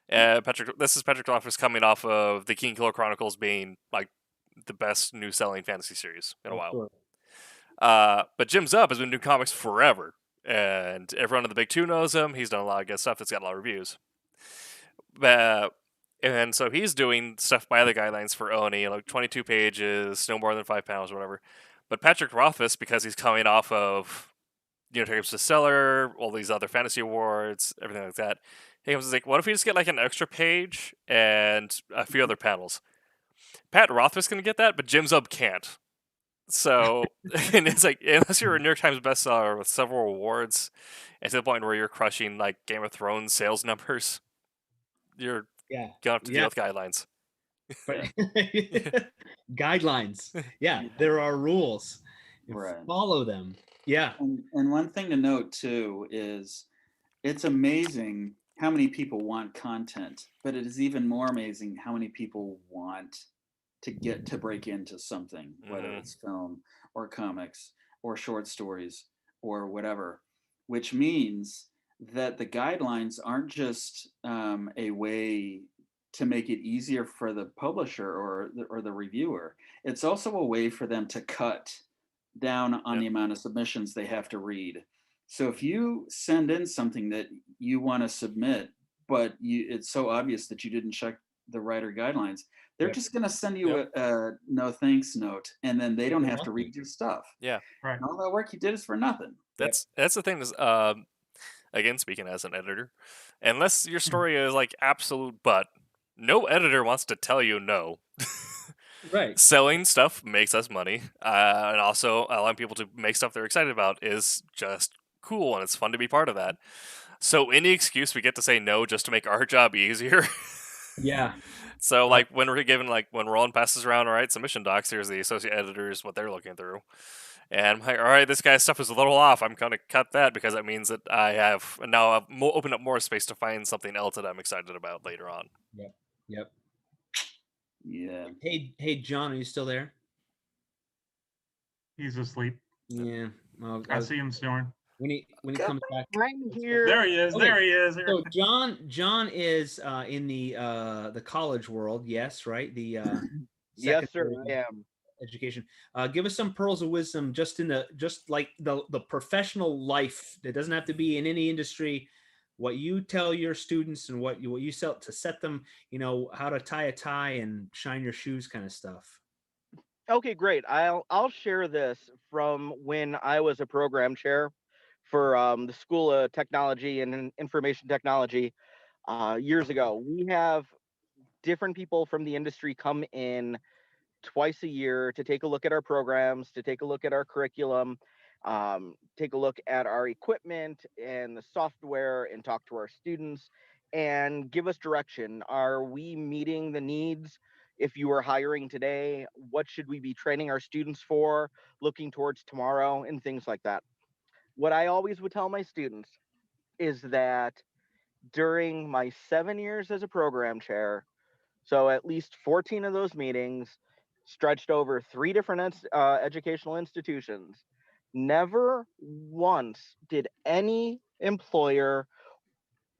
This is Patrick Rothfuss coming off of the King Killer Chronicles being like the best new selling fantasy series in a while. Sure. But Jim Zub has been doing comics forever, and everyone in the Big Two knows him. He's done a lot of good stuff. It's got a lot of reviews. And so he's doing stuff by the guidelines for Oni, like 22 pages, no more than 5 panels or whatever. But Patrick Rothfuss, because he's coming off of Times to Seller, all these other fantasy awards, everything like that, he comes and like, what if we just get like an extra page and a few other panels? Pat Rothfuss can get that, but Jim Zub can't. So, and it's like, unless you're a New York Times bestseller with several awards, and to the point where you're crushing like Game of Thrones sales numbers, you're gonna have to deal with guidelines. Guidelines. Yeah, there are rules. Follow them. Yeah. And one thing to note too is it's amazing how many people want content, but it is even more amazing how many people want to break into something, whether it's film or comics or short stories or whatever, which means that the guidelines aren't just a way to make it easier for the publisher or the reviewer. It's also a way for them to cut down on the amount of submissions they have to read. So if you send in something that you want to submit, but it's so obvious that you didn't check the writer guidelines, they're just going to send you a no thanks note, and then they don't have to read your stuff. Yeah, right. All that work you did is for nothing. That's the thing is, again, speaking as an editor, unless your story is like absolute butt, no editor wants to tell you no. Right. Selling stuff makes us money, and also allowing people to make stuff they're excited about is just cool, and it's fun to be part of that. So any excuse we get to say no just to make our job easier. Yeah. So like when when Roland passes around, all right, submission docs, here's the associate editors, what they're looking through. And I'm like, all right, this guy's stuff is a little off. I'm going to cut that because that means that I have now opened up more space to find something else that I'm excited about later on. Yep. Yeah. Hey, John, are you still there? He's asleep. Yeah. Well, I see him snoring. When he comes back, I'm here. There he is. Okay. There he is. So John is in the college world. Yes, right. The yes, sir. I am. Education. Give us some pearls of wisdom, just like the professional life. It doesn't have to be in any industry. What you tell your students and what you sell to set them, how to tie a tie and shine your shoes, kind of stuff. Okay, great. I'll share this from when I was a program chair for the School of Technology and Information Technology years ago. We have different people from the industry come in twice a year to take a look at our programs, to take a look at our curriculum, take a look at our equipment and the software, and talk to our students and give us direction. Are we meeting the needs? if you were hiring today, what should we be training our students for, looking towards tomorrow, and things like that. What I always would tell my students is that during my 7 years as a program chair, so at least 14 of those meetings stretched over three different educational institutions, never once did any employer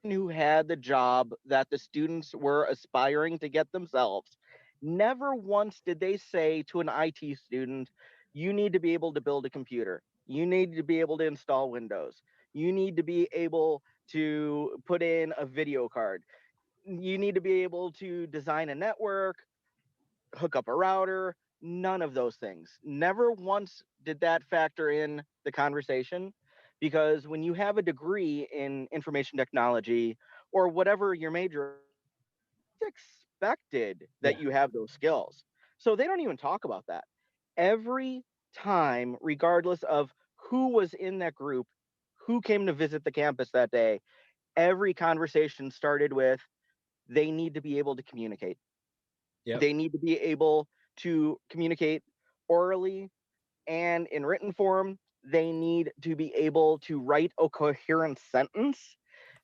who had the job that the students were aspiring to get themselves, never once did they say to an IT student, you need to be able to build a computer. You need to be able to install Windows. You need to be able to put in a video card. You need to be able to design a network, hook up a router, none of those things. Never once did that factor in the conversation, because when you have a degree in information technology or whatever your major, it's expected that Yeah. you have those skills. So they don't even talk about that. Every time, regardless of who was in that group, who came to visit the campus that day, every conversation started with, they need to be able to communicate. Yep. They need to be able to communicate orally and in written form. They need to be able to write a coherent sentence.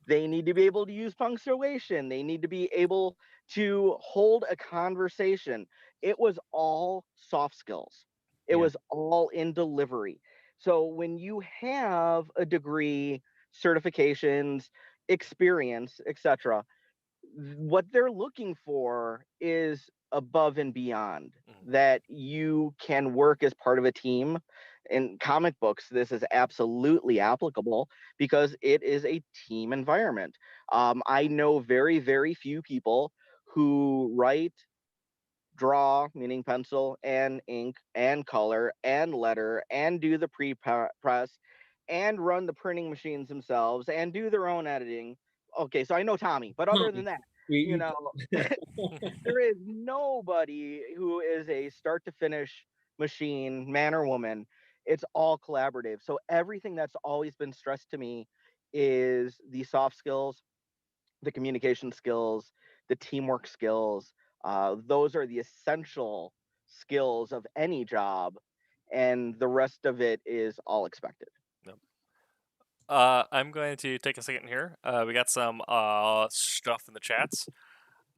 They need to be able to use punctuation. They need to be able to hold a conversation. It was all soft skills. It Yeah. was all in delivery. So when you have a degree, certifications, experience, etc., what they're looking for is above and beyond, that you can work as part of a team. In comic books, this is absolutely applicable because it is a team environment. I know very, very few people who write, draw, meaning pencil and ink and color and letter, and do the pre-press and run the printing machines themselves and do their own editing. Okay, so I know Tommy, but other than Tommy, that, you you, know, there is nobody who is a start to finish machine, man or woman. It's all collaborative. So everything that's always been stressed to me is the soft skills, the communication skills, the teamwork skills. Those are the essential skills of any job, and the rest of it is all expected. Yep. I'm going to take a second here. We got some stuff in the chats.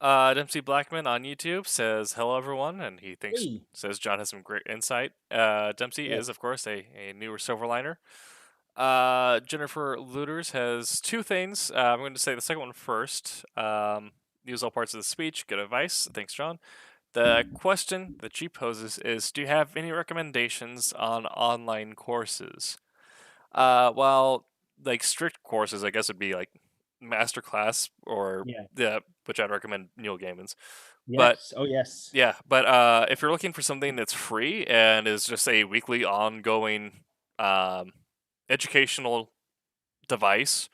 Dempsey Blackman on YouTube says hello everyone, and he thinks hey, says John has some great insight. Dempsey yeah. is of course a newer Silverliner. Jennifer Looters has two things. I'm going to say the second one first. Use all parts of the speech. Good advice. Thanks, John. The question that she poses is, do you have any recommendations on online courses? Well, like strict courses, I guess would be like Masterclass or Yeah. yeah, which I'd recommend Neil Gaiman's. But Yes. Oh, yes. yeah, but if you're looking for something that's free and is just a weekly ongoing um, educational device,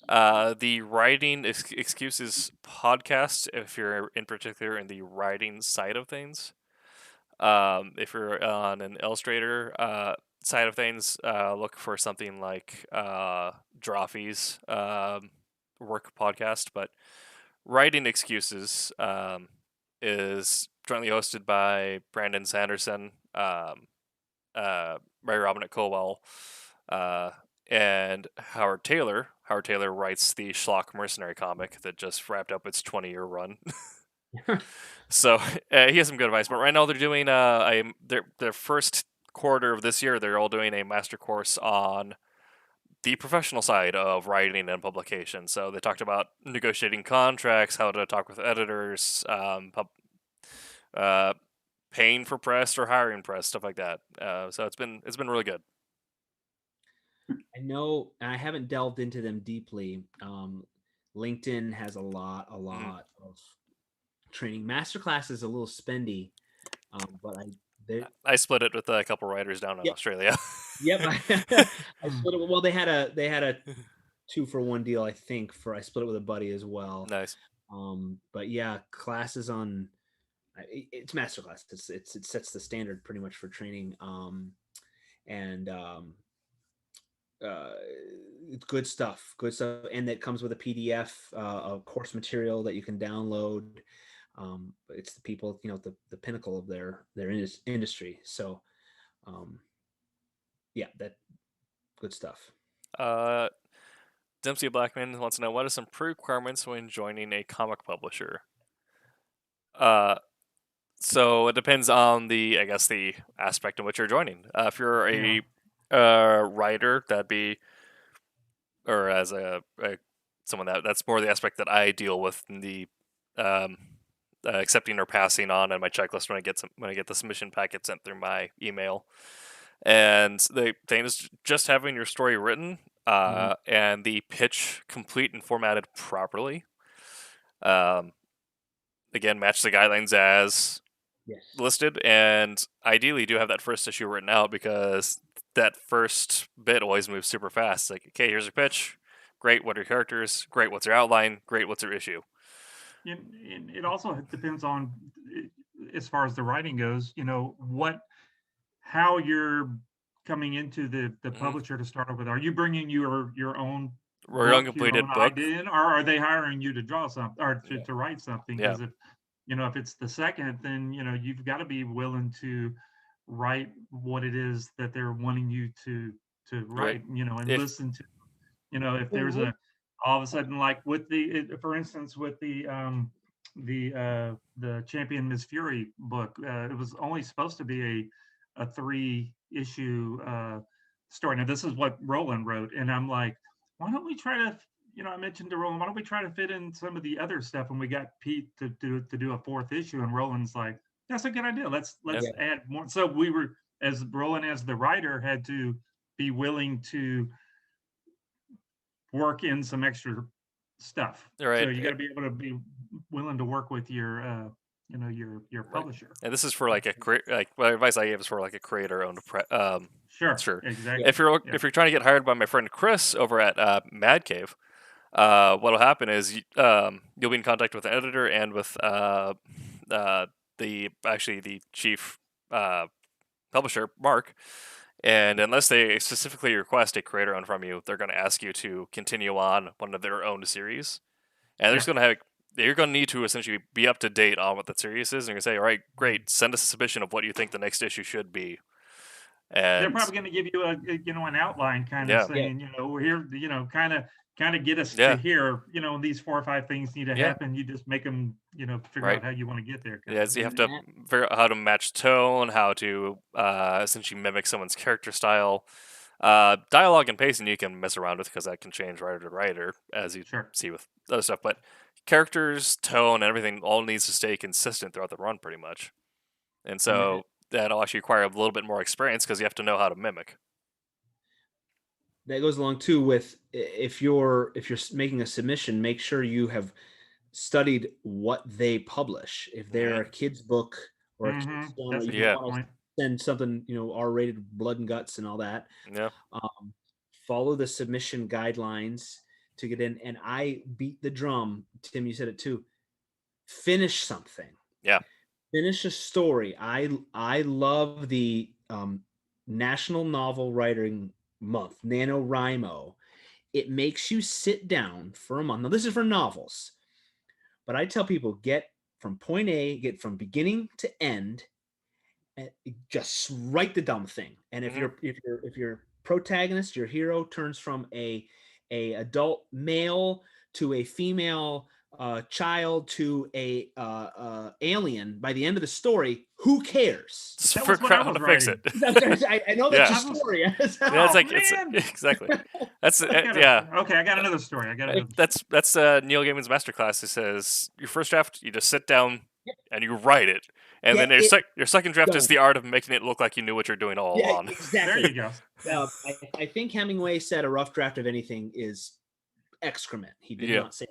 the Writing Excuses podcast, if you're in particular in the writing side of things, if you're on an Illustrator side of things, look for something like Drawfee's work podcast. But Writing Excuses is jointly hosted by Brandon Sanderson, Ray Robinette Colwell, uh, and Howard Taylor. Howard Taylor writes the Schlock Mercenary comic that just wrapped up its 20-year run. So he has some good advice. But right now they're doing their first quarter of this year. They're all doing a master course on the professional side of writing and publication. So they talked about negotiating contracts, how to talk with editors, paying for press or hiring press, stuff like that. So it's been really good. I know I haven't delved into them deeply. LinkedIn has a lot of training. Masterclass is a little spendy, but I split it with a couple writers down in Yep. Australia. Yep. I split it. Well, they had a 2-for-1 deal, I think. I split it with a buddy as well. Nice. But yeah, classes on it's Masterclass. It sets the standard pretty much for training. And it's good stuff, and that comes with a PDF of course material that you can download. It's the people, the pinnacle of their industry. So, yeah, that good stuff. Dempsey Blackman wants to know, what are some pre-requirements when joining a comic publisher? So it depends on the aspect in which you're joining. If you're a writer, that'd be, or as someone that's more the aspect that I deal with in the accepting or passing on and my checklist when I get the submission packet sent through my email. And the thing is just having your story written and the pitch complete and formatted properly. Again, match the guidelines as listed, and ideally do have that first issue written out, because that first bit always moves super fast. Like, okay, here's your pitch. Great, what are your characters? Great, what's your outline? Great, what's your issue? It also depends on, as far as the writing goes, how you're coming into the publisher to start with. Are you bringing your own uncompleted book, idea in, or are they hiring you to draw something or to write something? Because if it's the second, then you've got to be willing to write what it is that they're wanting you to write. And listen to, if there's all of a sudden, like with for instance, with the Champion Miss Fury book, it was only supposed to be a 3-issue story. Now this is what Roland wrote, and I'm like, why don't we try to, I mentioned to Roland, why don't we try to fit in some of the other stuff? And we got Pete to do a 4th issue, and Roland's like, that's a good idea. Let's add more. So we were, as Roland as the writer, had to be willing to work in some extra stuff. Right. So you got to be able to be willing to work with your your publisher. And this is for like what advice I gave is for like a creator-owned. Sure. Exactly. If you're trying to get hired by my friend Chris over at Mad Cave, what'll happen is you'll be in contact with an editor and with the chief publisher, Mark. And unless they specifically request a creator-owned from you, they're going to ask you to continue on one of their own series, and you're going to need to essentially be up to date on what that series is. And you're going to say, all right, great, send us a submission of what you think the next issue should be. And they're probably going to give you an outline, kind of saying, here, kind of get us to here, these 4 or 5 things need to happen. You just make them, figure out how you want to get there. So you have to figure out how to match tone, how to essentially mimic someone's character style. Dialogue and pacing you can mess around with, because that can change writer to writer, as you see with other stuff. But characters, tone, and everything all needs to stay consistent throughout the run, pretty much. And so that'll actually require a little bit more experience, because you have to know how to mimic. That goes along too with, if you're making a submission, make sure you have studied what they publish. If they're a kid's book or a kid's genre, you want to send something, R-rated, blood and guts and all that. Follow the submission guidelines to get in. And I beat the drum. Tim, you said it too. Finish something. Finish a story. I love the National Novel Writing Month, NaNoWriMo. It makes you sit down for a month. Now, this is for novels, but I tell people, get from point A, get from beginning to end, and just write the dumb thing. And if your protagonist, your hero, turns from a adult male to a female child to a alien by the end of the story, who cares? Just figure out how to fix it. I know that's your story. It's exactly. That's Okay, I got another story. That's Neil Gaiman's masterclass. He says your first draft, you just sit down and you write it, and then your second draft is the art of making it look like you knew what you're doing all along. Exactly. There you go. I think Hemingway said a rough draft of anything is excrement. He did not say.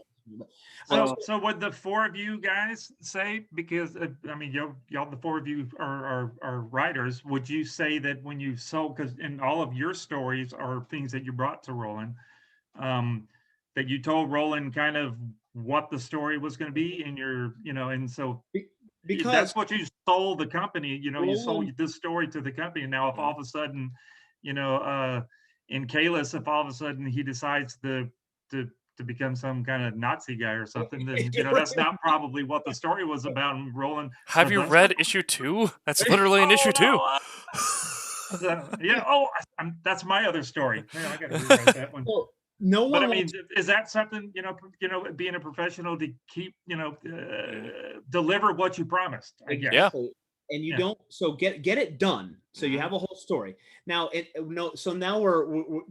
So would the 4 of you guys say, because y'all the 4 of you are writers, would you say that when you sold, because in all of your stories are things that you brought to Roland, that you told Roland kind of what the story was going to be in your, and so because that's what you sold the company, you sold this story to the company. And now if all of a sudden, in Kalis, if all of a sudden he decides to to become some kind of Nazi guy or something, then that's not probably what the story was about. And Roland, have you read issue 2? That's literally in issue 2. Yeah. Oh, that's my other story. Yeah, I got to rewrite that one. Well, no one. But I mean, is that something being a professional to keep deliver what you promised? I guess. Yeah. And you don't. So get it done. So you have a whole story. Now So now we're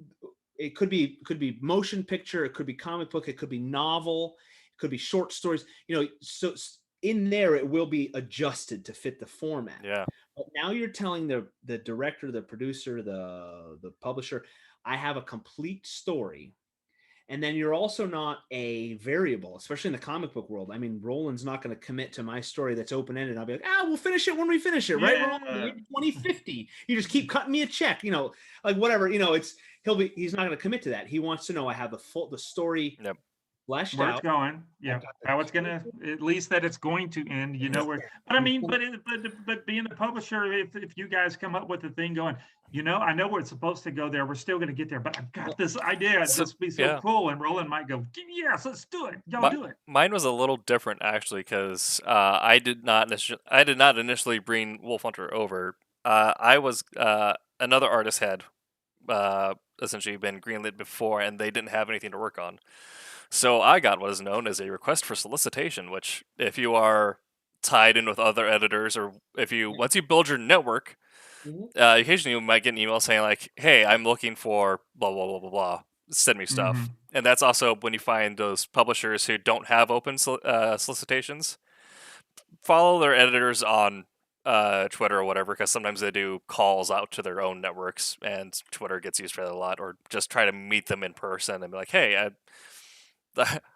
it could be motion picture. It could be comic book. It could be novel. It could be short stories. So in there it will be adjusted to fit the format. Yeah. But now you're telling the director, the producer, the publisher, I have a complete story. And then you're also not a variable, especially in the comic book world. I mean, Roland's not going to commit to my story that's open-ended. I'll be like, we'll finish it when we finish it, right? Yeah. Roland, 2050. You just keep cutting me a check, like whatever. He's not going to commit to that. He wants to know I have the story fleshed where out. It's going, how it's gonna, at least that it's going to end. Where. But I mean, but being the publisher, if you guys come up with a thing going, I know where it's supposed to go there. We're still going to get there, but I've got this idea. It's just be so cool. And Roland might go, yes, let's do it. Y'all do it. Mine was a little different actually, because I did not initially bring Wolf Hunter over. I was another artist had essentially been greenlit before, and they didn't have anything to work on. So I got what is known as a request for solicitation, which if you are tied in with other editors, or once you build your network, occasionally you might get an email saying like, hey, I'm looking for blah, blah, blah, blah, blah. Send me stuff. Mhm. And that's also when you find those publishers who don't have open solicitations, follow their editors on Twitter or whatever, because sometimes they do calls out to their own networks, and Twitter gets used for that a lot, or just try to meet them in person and be like, hey,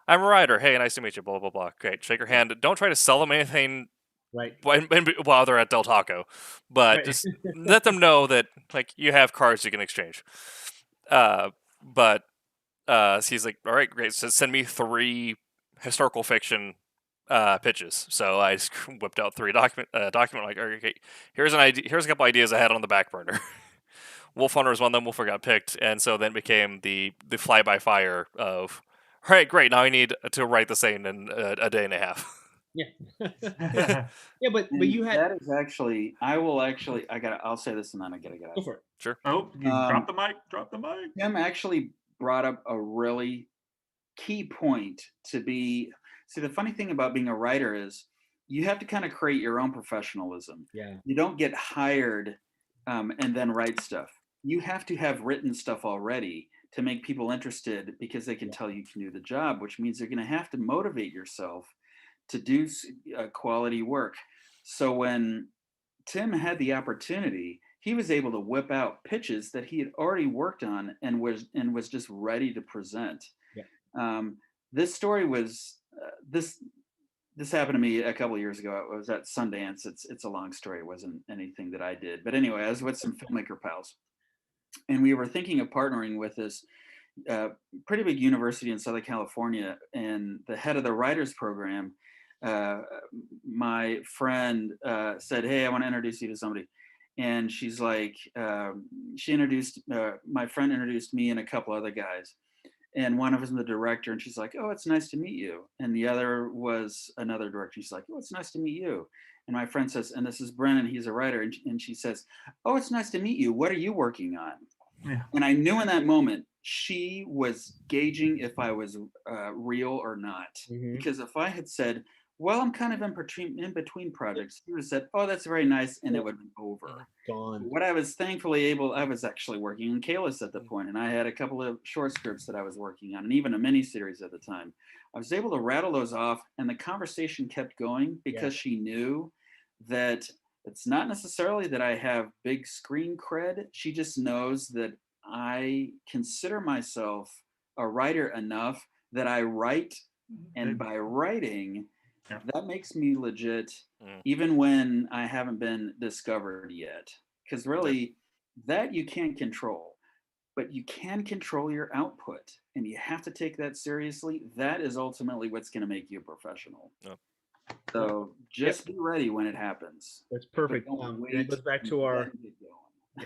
I'm a writer. Hey, nice to meet you. Blah, blah, blah. Great. Shake your hand. Don't try to sell them anything Right. while they're at Del Taco. But just let them know that like you have cards you can exchange. So he's like, all right, great. So send me 3 historical fiction pitches. So I just whipped out 3 document like, okay, here's an idea. Here's a couple ideas I had on the back burner. Wolf Hunter was one of them. Wolf Hunter got picked, and so then became the fly by fire of. All right, great. Now I need to write the same in a day and a half. Yeah. Yeah, but you had. That is actually. I'll say this and then I gotta get out. Go for it. Sure. Oh, you drop the mic. Drop the mic. Tim actually brought up a really key point to be. See, the funny thing about being a writer is you have to kind of create your own professionalism. Yeah. You don't get hired and then write stuff. You have to have written stuff already to make people interested, because they can tell you can do the job, which means you're going to have to motivate yourself to do quality work. So when Tim had the opportunity, he was able to whip out pitches that he had already worked on and was just ready to present. Yeah. This story was this happened to me a couple of years ago. I was at Sundance. It's a long story. It wasn't anything that I did, but anyway, I was with some filmmaker pals, and we were thinking of partnering with this pretty big university in Southern California, and the head of the writers program, my friend said, hey, I want to introduce you to somebody. And she's like, my friend introduced me and a couple other guys. And one of them was the director, and she's like, oh, it's nice to meet you. And the other was another director. She's like, oh, it's nice to meet you. And my friend says, and this is Brennan, he's a writer. And she says, oh, it's nice to meet you. What are you working on? Yeah. And I knew in that moment, she was gauging if I was real or not. Mhm. Because if I had said, well, I'm kind of in between projects, she would have said, oh, that's very nice. And it would be over. Gone. What I was I was actually working on Kalis at the point, and I had a couple of short scripts that I was working on, and even a miniseries at the time. I was able to rattle those off, and the conversation kept going because she knew that it's not necessarily that I have big screen cred. She just knows that I consider myself a writer enough that I write, and by writing, that makes me legit, even when I haven't been discovered yet. Because really, that you can't control, but you can control your output, and you have to take that seriously. That is ultimately what's going to make you a professional. So just be ready when it happens. That's perfect. Don't And wait it goes back to and our then get going.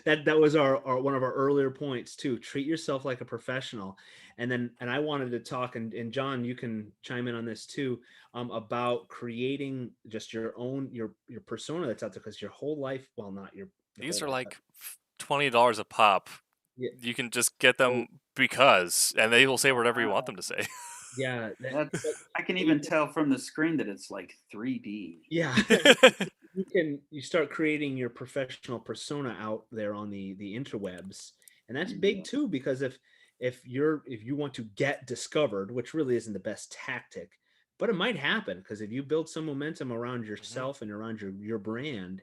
that was our one of our earlier points too. Treat yourself like a professional. And I wanted to talk, and John, you can chime in on this too, about creating just your own your persona that's out there, because your whole life, well, not your These whole are life, like $20 a pop. yeah. You can just get Oh, them because, and they will say whatever you want them to say. yeah, That's but I can even tell from the screen that it's like 3D. yeah. You start creating your professional persona out there on the interwebs, and that's big too, because if you want to get discovered, which really isn't the best tactic, but it might happen, because if you build some momentum around yourself and around your brand,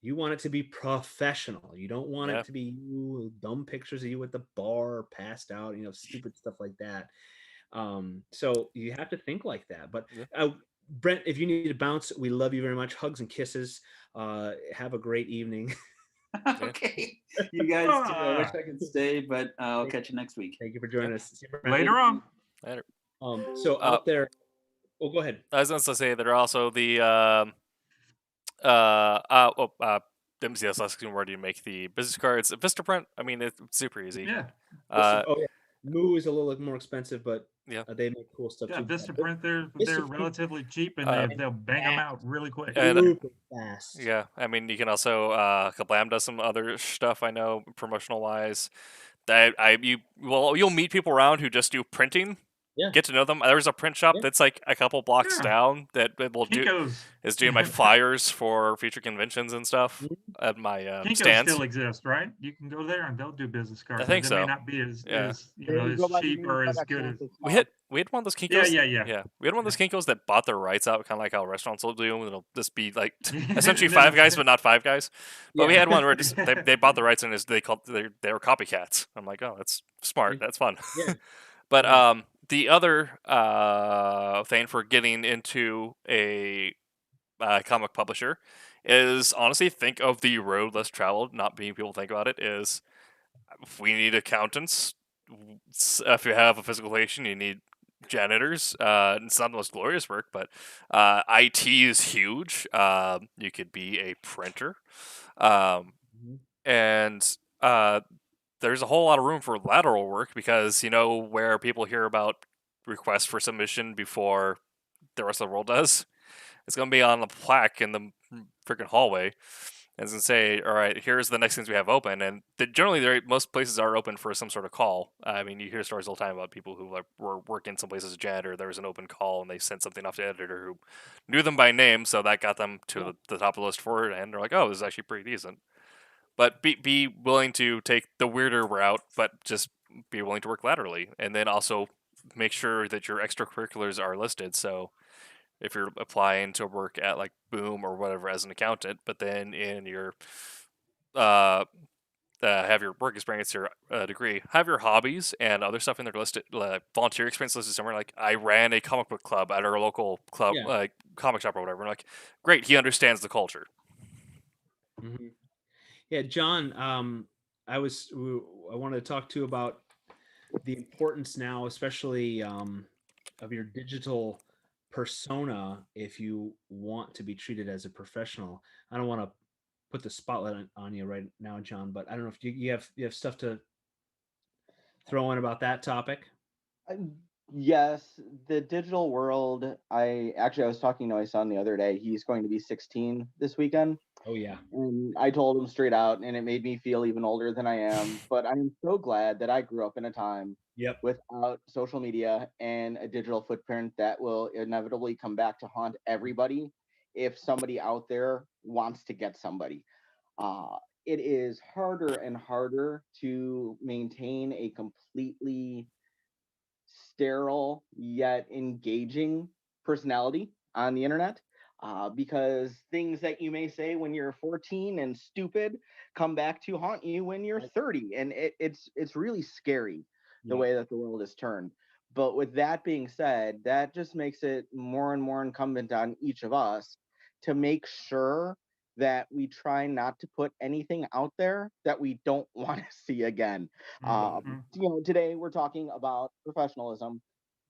you want it to be professional. You don't want Yeah. it to be you, dumb pictures of you at the bar passed out, stupid stuff like that. So you have to think like that. But Yeah. Brent, if you need to bounce, we love you very much. Hugs and kisses. Have a great evening. Okay. You guys too. I wish I could stay, but I'll catch you next week. Thank you for joining us. See you, Brent. Later on. Later. So out there, oh, go ahead. I was going to say there are also the MCS asking where do you make the business cards? Vistaprint. I mean, it's super easy. Yeah. Oh yeah, Moo is a little more expensive, but yeah, they make cool stuff Yeah, too. Vistaprint, they're Vistaprint, relatively cheap, and they'll bang them out really quick. And, super fast. yeah, I mean, you can also Kablam does some other stuff. I know promotional wise. You'll meet people around who just do printing. Yeah. Get to know them. There's a print shop Yeah. that's like a couple blocks Yeah. down that will Kinko's. is doing my flyers for future conventions and stuff at my Kinko's stands. still exists, right? You can go there and they'll do business cards. I think They so. may not be as They as go by the cheap name or as FedEx good as. once it's We had one of those Kinkos. Yeah. We had one of those Kinkos that bought their rights out, kind of like how restaurants will do, and it'll just be like Yeah. essentially Five Guys, but not Five Guys. But we Yeah. had one where they bought the rights, and they were copycats. I'm like, oh, that's smart. That's fun. Yeah. But the other thing for getting into a comic publisher is honestly think of the road less traveled. Not being people think about it is if we need accountants. If you have a physical location, you need janitors. It's not the most glorious work, but IT is huge. You could be a printer, and there's a whole lot of room for lateral work because where people hear about requests for submission before the rest of the world does. It's going to be on the plaque in the freaking hallway. And it's going to say, all right, here's the next things we have open. And generally, most places are open for some sort of call. I mean, you hear stories all the time about people who were working someplace as a janitor. There was an open call, and they sent something off to the editor who knew them by name, so that got them to the top of the list for it. And they're like, oh, this is actually pretty decent. But be willing to take the weirder route, but just be willing to work laterally. And then also make sure that your extracurriculars are listed. So if you're applying to work at like Boom or whatever as an accountant, but then in your have your work experience, your degree, have your hobbies and other stuff in there listed, volunteer experience listed somewhere. Like I ran a comic book club at our local club, like comic shop or whatever. And like, great, he understands the culture. Mm-hmm. Yeah, John, I wanted to talk to you about the importance now, especially of your digital persona if you want to be treated as a professional. I don't want to put the spotlight on you right now, John, but I don't know if you have stuff to throw in about that topic. Yes, the digital world. I was talking to my son the other day. He's going to be 16 this weekend. Oh yeah. And I told him straight out, and it made me feel even older than I am. But I'm so glad that I grew up in a time without social media and a digital footprint that will inevitably come back to haunt everybody if somebody out there wants to get somebody. It is harder and harder to maintain a completely sterile yet engaging personality on the internet. Because things that you may say when you're 14 and stupid come back to haunt you when you're 30, and it's really scary the way that the world is turned. But with that being said, that just makes it more and more incumbent on each of us to make sure that we try not to put anything out there that we don't want to see again. Today we're talking about professionalism.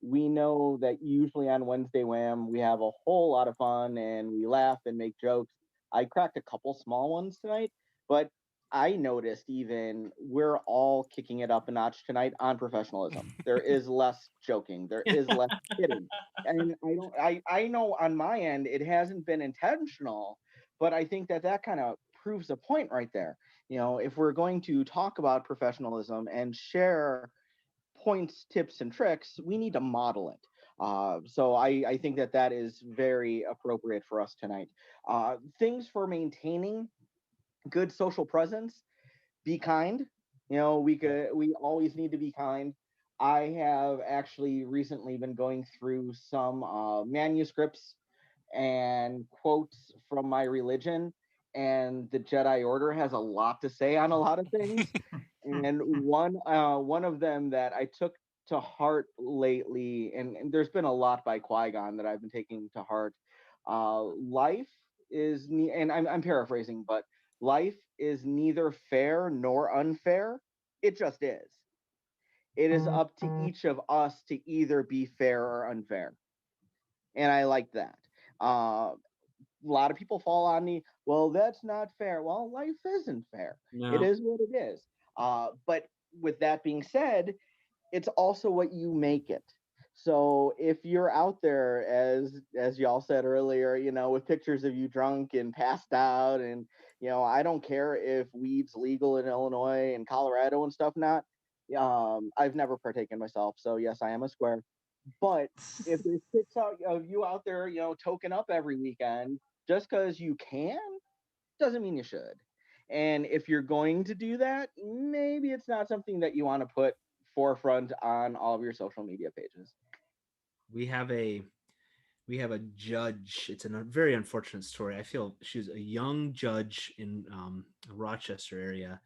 We know that usually on Wednesday WHAM, we have a whole lot of fun and we laugh and make jokes. I cracked a couple small ones tonight, but I noticed even we're all kicking it up a notch tonight on professionalism. There is less joking. There is less kidding. And I know on my end it hasn't been intentional, but I think that kind of proves a point right there. If we're going to talk about professionalism and share points, tips, and tricks, we need to model it. So I think that is very appropriate for us tonight. Things for maintaining good social presence: be kind. We always need to be kind. I have actually recently been going through some manuscripts and quotes from my religion, and the Jedi Order has a lot to say on a lot of things. And one of them that I took to heart lately, and there's been a lot by Qui-Gon that I've been taking to heart. Life is, and I'm paraphrasing, but life is neither fair nor unfair. It just is. It is up to each of us to either be fair or unfair. And I like that. A lot of people fall on me. Well, that's not fair. Well, life isn't fair. No. It is what it is. But with that being said, it's also what you make it. So if you're out there, as y'all said earlier, with pictures of you drunk and passed out, and I don't care if weed's legal in Illinois and Colorado and stuff not. I've never partaken myself, so yes, I am a square. But if there's pics of you out there, token up every weekend, just because you can, doesn't mean you should. And if you're going to do that, maybe it's not something that you want to put forefront on all of your social media pages. We have a judge. It's a very unfortunate story. I feel she's a young judge in Rochester area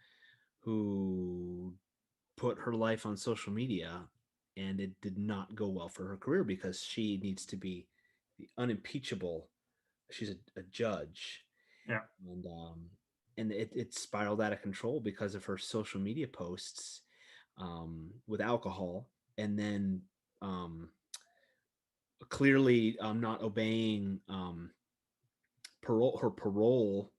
who put her life on social media, and it did not go well for her career because she needs to be the unimpeachable. She's a judge. Yeah. And it spiraled out of control because of her social media posts with alcohol, and then clearly not obeying her parole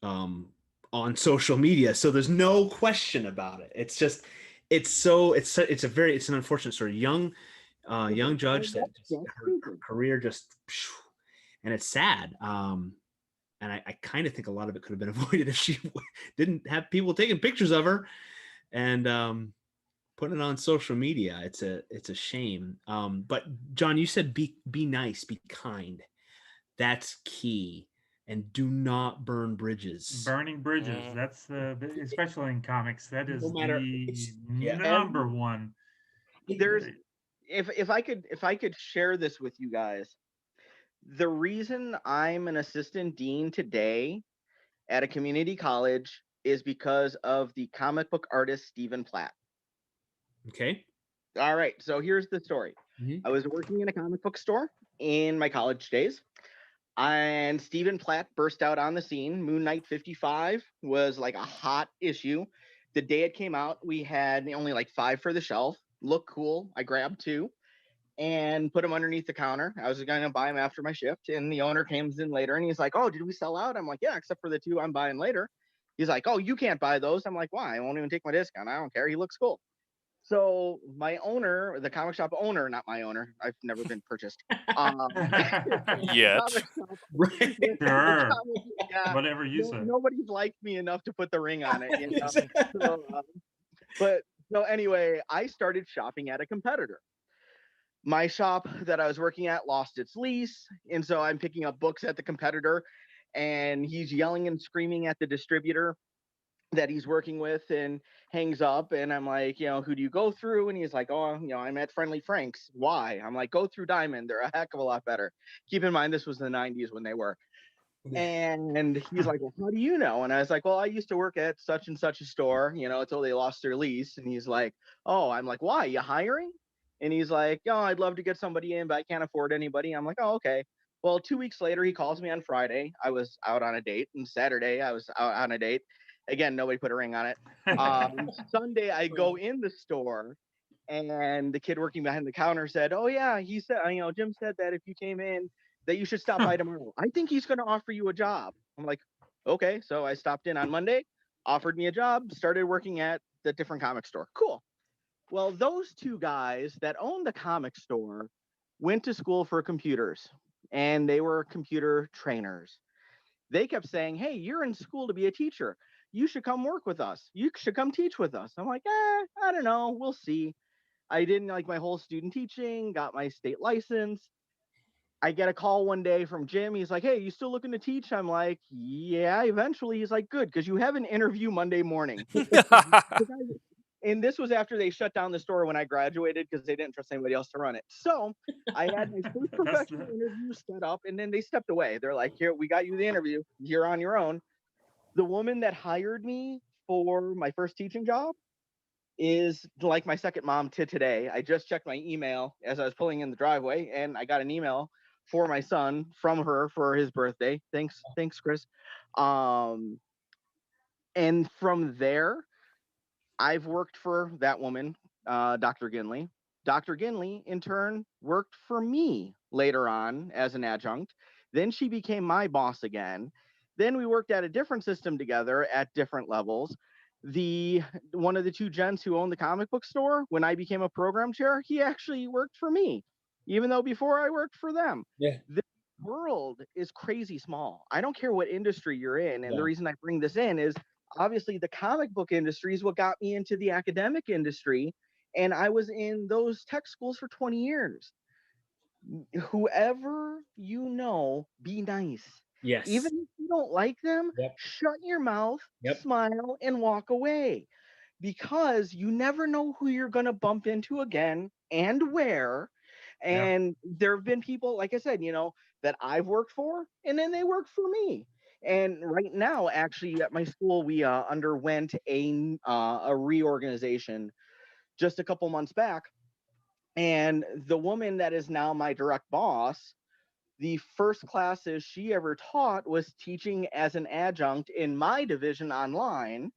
on social media. So there's no question about it. It's just it's an unfortunate story. Young judge that her career just, and it's sad. And I kind of think a lot of it could have been avoided if she didn't have people taking pictures of her and putting it on social media. It's a shame. But John, you said be nice, be kind. That's key. And do not burn bridges. Burning bridges. That's especially in comics. That is number one. There's, if I could share this with you guys, the reason I'm an assistant dean today at a community college is because of the comic book artist Stephen Platt. Okay. All right. So here's the story. Mm-hmm. I was working in a comic book store in my college days, and Stephen Platt burst out on the scene. Moon Knight 55 was like a hot issue. The day it came out, we had only like 5 for the shelf. Looked cool. I grabbed 2 and put them underneath the counter. I was going to buy them after my shift, and the owner comes in later and he's like, "Oh, did we sell out?" I'm like, "Yeah, except for the 2 I'm buying later." He's like, "Oh, you can't buy those." I'm like, "Why? I won't even take my discount. I don't care. He looks cool." So my owner, the comic shop owner, not my owner, I've never been purchased. Yet. Right. Sure. Yeah, whatever you say. Nobody's liked me enough to put the ring on it. So anyway, I started shopping at a competitor. My shop that I was working at lost its lease, and so I'm picking up books at the competitor, and he's yelling and screaming at the distributor that he's working with, and hangs up. And I'm like, "Who do you go through?" And he's like, "Oh, I'm at Friendly Frank's." "Why?" I'm like, "Go through Diamond. They're a heck of a lot better." Keep in mind, this was the 90s when they were. And he's like, "Well, how do you know?" And I was like, "Well, I used to work at such and such a store, until they lost their lease." And he's like, "Oh." I'm like, "Why? You hiring?" And he's like, "Oh, I'd love to get somebody in, but I can't afford anybody." I'm like, "Oh, okay." Well, 2 weeks later, he calls me on Friday. I was out on a date, and Saturday I was out on a date. Again, nobody put a ring on it. Sunday, I go in the store, and the kid working behind the counter said, "Oh yeah, he said, Jim said that if you came in, that you should stop by tomorrow. I think he's going to offer you a job." I'm like, "Okay." So I stopped in on Monday. offered me a job, started working at the different comic store. Cool. Well, those two guys that owned the comic store went to school for computers, and they were computer trainers. They kept saying, hey, you're in school to be a teacher. You should come work with us. You should come teach with us. I'm like, I don't know. We'll see. I didn't like my whole student teaching, got my state license. I get a call one day from Jim. He's like, hey, you still looking to teach? I'm like, yeah, eventually. He's like, good, because you have an interview Monday morning. And this was after they shut down the store when I graduated because they didn't trust anybody else to run it. So I had my first professional interview set up, and then they stepped away. They're like, here, we got you the interview. You're on your own. The woman that hired me for my first teaching job is like my second mom to today. I just checked my email as I was pulling in the driveway, and I got an email for my son from her for his birthday. Thanks, Chris. And from there, I've worked for that woman, Dr. Ginley. Dr. Ginley, in turn, worked for me later on as an adjunct. Then she became my boss again. Then we worked at a different system together at different levels. One of the two gents who owned the comic book store, when I became a program chair, he actually worked for me, even though before I worked for them. Yeah. The world is crazy small. I don't care what industry you're in. And the reason I bring this in is obviously the comic book industry is what got me into the academic industry. And I was in those tech schools for 20 years. Whoever you know, be nice. Yes. Even if you don't like them, shut your mouth, smile, and walk away. Because you never know who you're going to bump into again and where. And there have been people, like I said, that I've worked for, and then they work for me. And right now, actually, at my school, we underwent a reorganization just a couple months back. And the woman that is now my direct boss, the first classes she ever taught was teaching as an adjunct in my division online.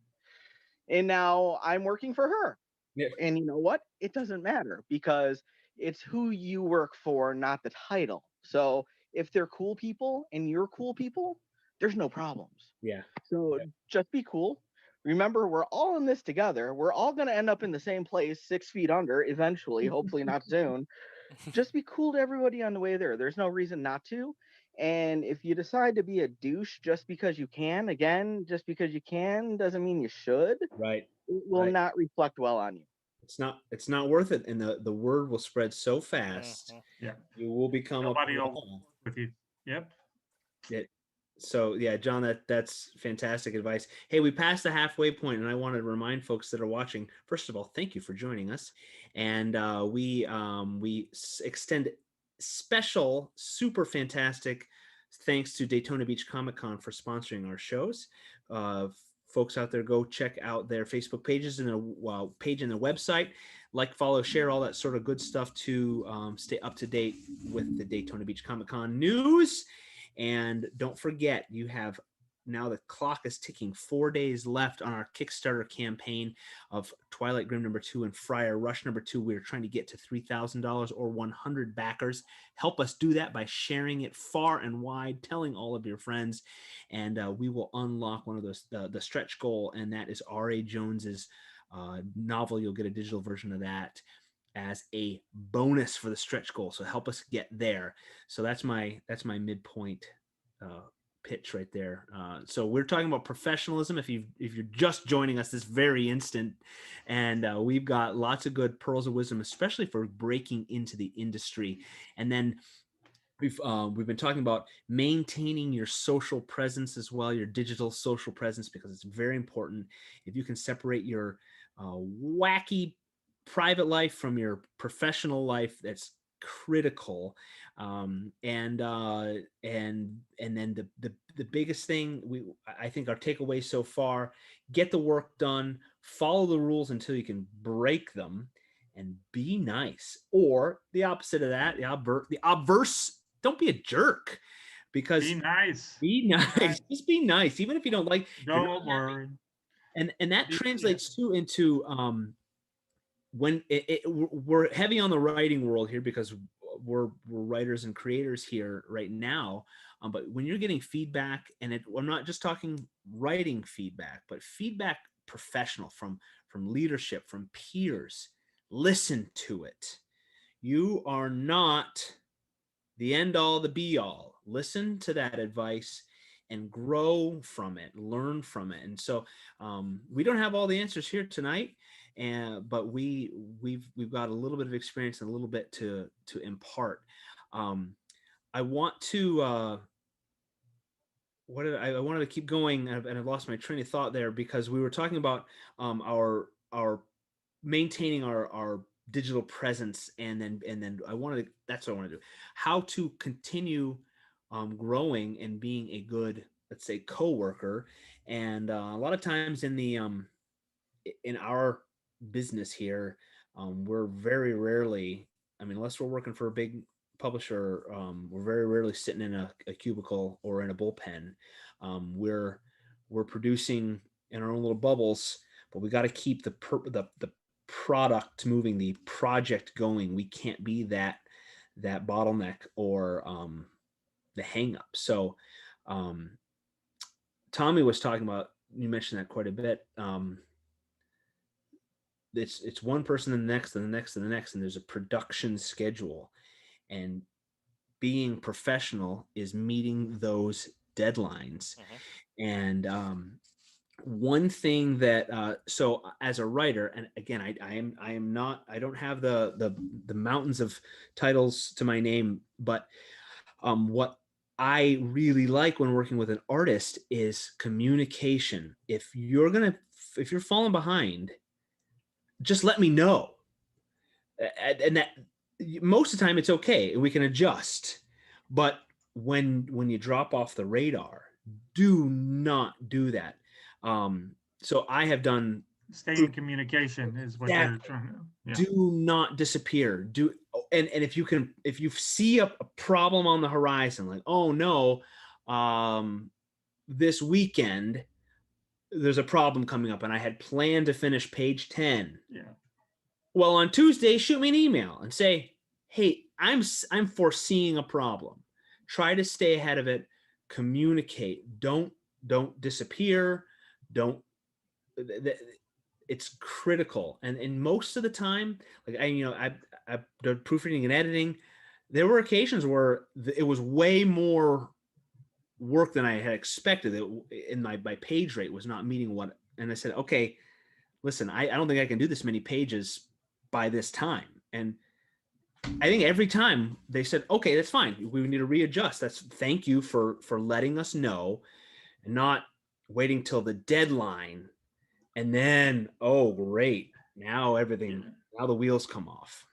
And now I'm working for her. Yeah. And you know what? It doesn't matter because it's who you work for, not the title. So if they're cool people and you're cool people, there's no problems. Yeah. So just be cool. Remember, we're all in this together. We're all going to end up in the same place, 6 feet under, eventually, hopefully not soon. Just be cool to everybody on the way there. There's no reason not to. And if you decide to be a douche just because you can, again, just because you can doesn't mean you should. Right. It will not reflect well on you. It's not worth it, and the word will spread so fast. Yeah, you will become nobody will with you. Yep. So yeah, John, that's fantastic advice. Hey, we passed the halfway point, and I want to remind folks that are watching. First of all, thank you for joining us, and we extend special, super fantastic thanks to Daytona Beach Comic Con for sponsoring our shows. Folks out there, go check out their Facebook pages and their page and their website. Like, follow, share, all that sort of good stuff to stay up to date with the Daytona Beach Comic Con news. And don't forget, you have now the clock is ticking, 4 days left on our Kickstarter campaign of Twilight Grim #2 and Friar Rush #2. We're trying to get to $3,000 or 100 backers. Help us do that by sharing it far and wide, telling all of your friends, and we will unlock one of those, the stretch goal, and that is R.A. Jones's novel. You'll get a digital version of that as a bonus for the stretch goal. So help us get there. So that's my midpoint pitch right there. So we're talking about professionalism. If you're just joining us this very instant, and we've got lots of good pearls of wisdom, especially for breaking into the industry. And then we've been talking about maintaining your social presence as well, your digital social presence, because it's very important. If you can separate your wacky private life from your professional life, that's critical. And then the biggest thing I think our takeaway so far: get the work done, follow the rules until you can break them, and be nice. Or the opposite of that, the obverse, don't be a jerk. Because be nice. Just be nice, even if you don't like. Don't worry. And that translates too into when we're heavy on the writing world here, because we're writers and creators here right now. But when you're getting feedback, and I'm not just talking writing feedback, but feedback professional from leadership, from peers. Listen to it. You are not the end all, the be all. Listen to that advice and grow from it, learn from it. And so we don't have all the answers here tonight, but we've got a little bit of experience and a little bit to impart. I want to I wanted to keep going, and I lost my train of thought there, because we were talking about our maintaining our digital presence, and then that's what I want to do, how to continue growing and being a good, let's say, coworker. And a lot of times in our business here, we're very rarely, I mean, unless we're working for a big publisher, we're very rarely sitting in a cubicle or in a bullpen. We're producing in our own little bubbles, but we got to keep the product moving, the project going. We can't be that bottleneck or the hang up. So Tommy was talking about, you mentioned that quite a bit. It's one person and the next and the next and the next, and there's a production schedule, and being professional is meeting those deadlines. And one thing that so as a writer, and again, I am not, I don't have the mountains of titles to my name, but what I really like when working with an artist is communication. If you're falling behind, just let me know. And that, most of the time it's okay, we can adjust. But when you drop off the radar, do not do that. So I have done, stay in communication is what they're trying to. Yeah. Do not disappear. And if you see a problem on the horizon, like, oh no, this weekend there's a problem coming up, and I had planned to finish page 10. Yeah. Well, on Tuesday, shoot me an email and say, hey, I'm foreseeing a problem. Try to stay ahead of it. Communicate. Don't disappear. It's critical. And most of the time, like I've done proofreading and editing. There were occasions where it was way more work than I had expected. In my page rate was not meeting what, and I said, okay, listen, I don't think I can do this many pages by this time. And I think every time they said, okay, that's fine. We need to readjust. Thank you for letting us know, and not waiting till the deadline. And then, oh, great. Now now the wheels come off.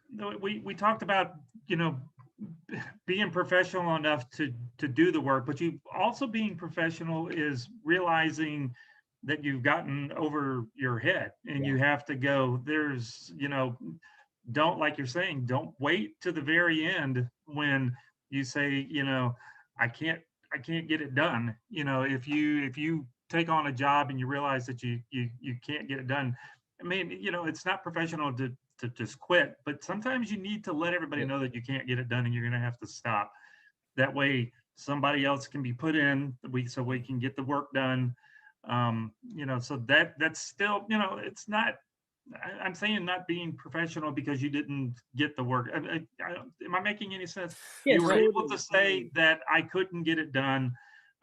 We talked about, being professional enough to do the work, but you also being professional is realizing that you've gotten over your head, and you have to go, there's, don't, like you're saying, don't wait to the very end when you say, I can't get it done. If you take on a job and you realize that you can't get it done, I mean, it's not professional to just quit, but sometimes you need to let everybody know that you can't get it done and you're going to have to stop. That way somebody else can be put in, so we can get the work done. So that's still, it's not, I'm saying not being professional because you didn't get the work. Am I making any sense? Yes, you were able to say that I couldn't get it done.